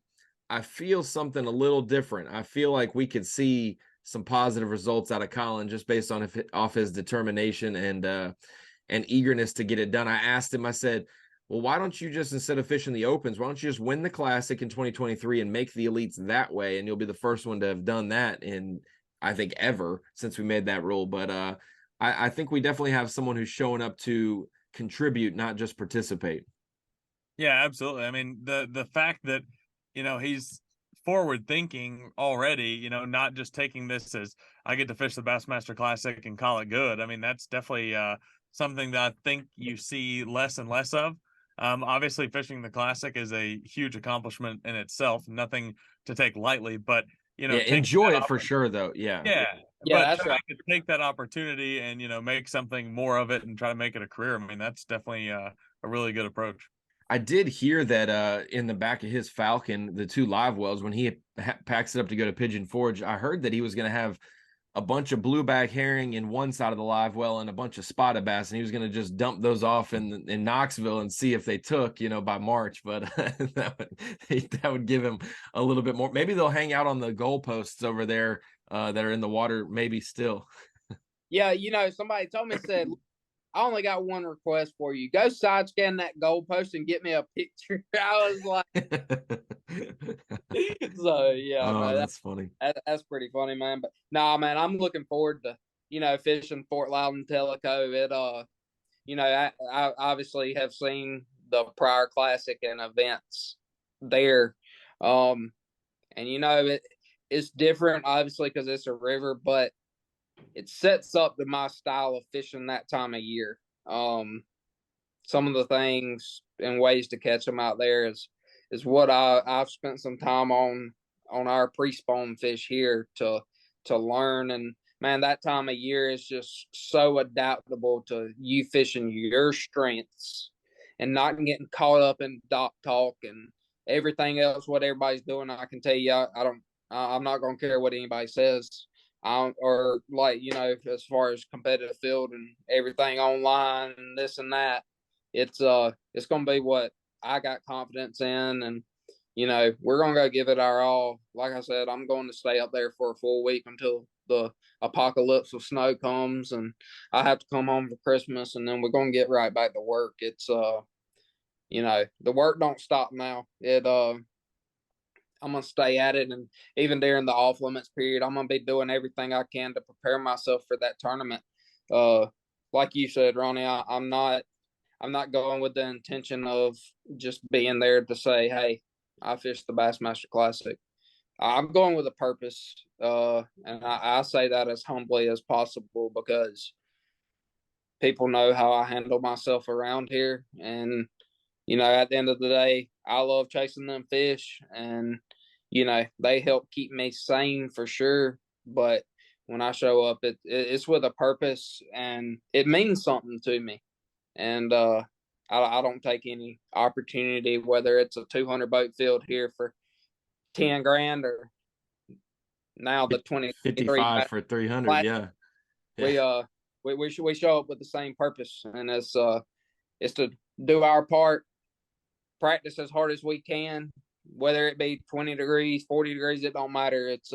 I feel something a little different. I feel like we could see some positive results out of Collin just based on off his determination and eagerness to get it done. I asked him, I said, well, why don't you just, instead of fishing the opens, why don't you just win the Classic in 2023 and make the elites that way? And you'll be the first one to have done that in, I think, ever since we made that rule. But I think we definitely have someone who's showing up to contribute, not just participate. Yeah, absolutely. I mean, the fact that, he's forward thinking already, not just taking this as I get to fish the Bassmaster Classic and call it good. I mean, that's definitely something that I think you see less and less of. Obviously, fishing the Classic is a huge accomplishment in itself, nothing to take lightly, but enjoy it for sure, though. Yeah, yeah, but that's right. to take that opportunity and make something more of it and try to make it a career. I mean, that's definitely a really good approach. I did hear that in the back of his Falcon, the 2 live wells, when he packs it up to go to Pigeon Forge, I heard that he was going to have a bunch of blueback herring in one side of the live well and a bunch of spotted bass, and he was going to just dump those off in Knoxville and see if they took, by March. But that would give him a little bit more. Maybe they'll hang out on the goalposts over there that are in the water, maybe still. Yeah, somebody told me, said, I only got one request for you. Go side scan that goalpost and get me a picture. I was like, so yeah. Oh, man, that's funny. That's pretty funny, man. But nah, man, I'm looking forward to, fishing Fort Loudon Tellico. It, I obviously have seen the prior Classic and events there. And, it's different, obviously, because it's a river, but it sets up to my style of fishing that time of year. Some of the things and ways to catch them out there is what I've spent some time on our pre-spawn fish here to learn. And man, that time of year is just so adaptable to you fishing your strengths and not getting caught up in dock talk and everything else, what everybody's doing. I can tell you, I'm not going to care what anybody says. Or like, as far as competitive field and everything online and this and that, it's going to be what I got confidence in. And, we're going to go give it our all. Like I said, I'm going to stay up there for a full week until the apocalypse of snow comes and I have to come home for Christmas, and then we're going to get right back to work. It's, the work don't stop now. I'm going to stay at it. And even during the off limits period, I'm going to be doing everything I can to prepare myself for that tournament. Like you said, Ronnie, I'm not going with the intention of just being there to say, hey, I fished the Bassmaster Classic. I'm going with a purpose. And I say that as humbly as possible because people know how I handle myself around here. And, at the end of the day, I love chasing them fish, and, they help keep me sane for sure. But when I show up, it's with a purpose, and it means something to me. And I don't take any opportunity, whether it's a 200 boat field here for 10 grand or now the 55 for 300. Yeah. We show up with the same purpose, and it's to do our part, practice as hard as we can, whether it be 20 degrees, 40 degrees, it don't matter. It's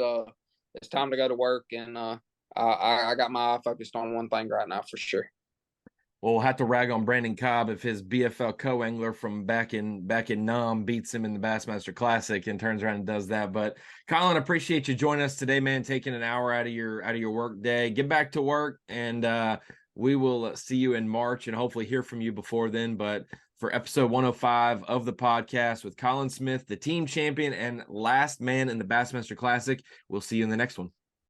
time to go to work, and I got my eye focused on one thing right now for sure. Well, we'll have to rag on Brandon Cobb if his BFL co-angler from back in Nam beats him in the Bassmaster Classic and turns around and does that. But Colin, appreciate you joining us today, man. Taking an hour out of your work day. Get back to work, and we will see you in March and hopefully hear from you before then. But for episode 105 of the podcast with Colin Smith, the team champion and last man in the Bassmaster Classic, we'll see you in the next one.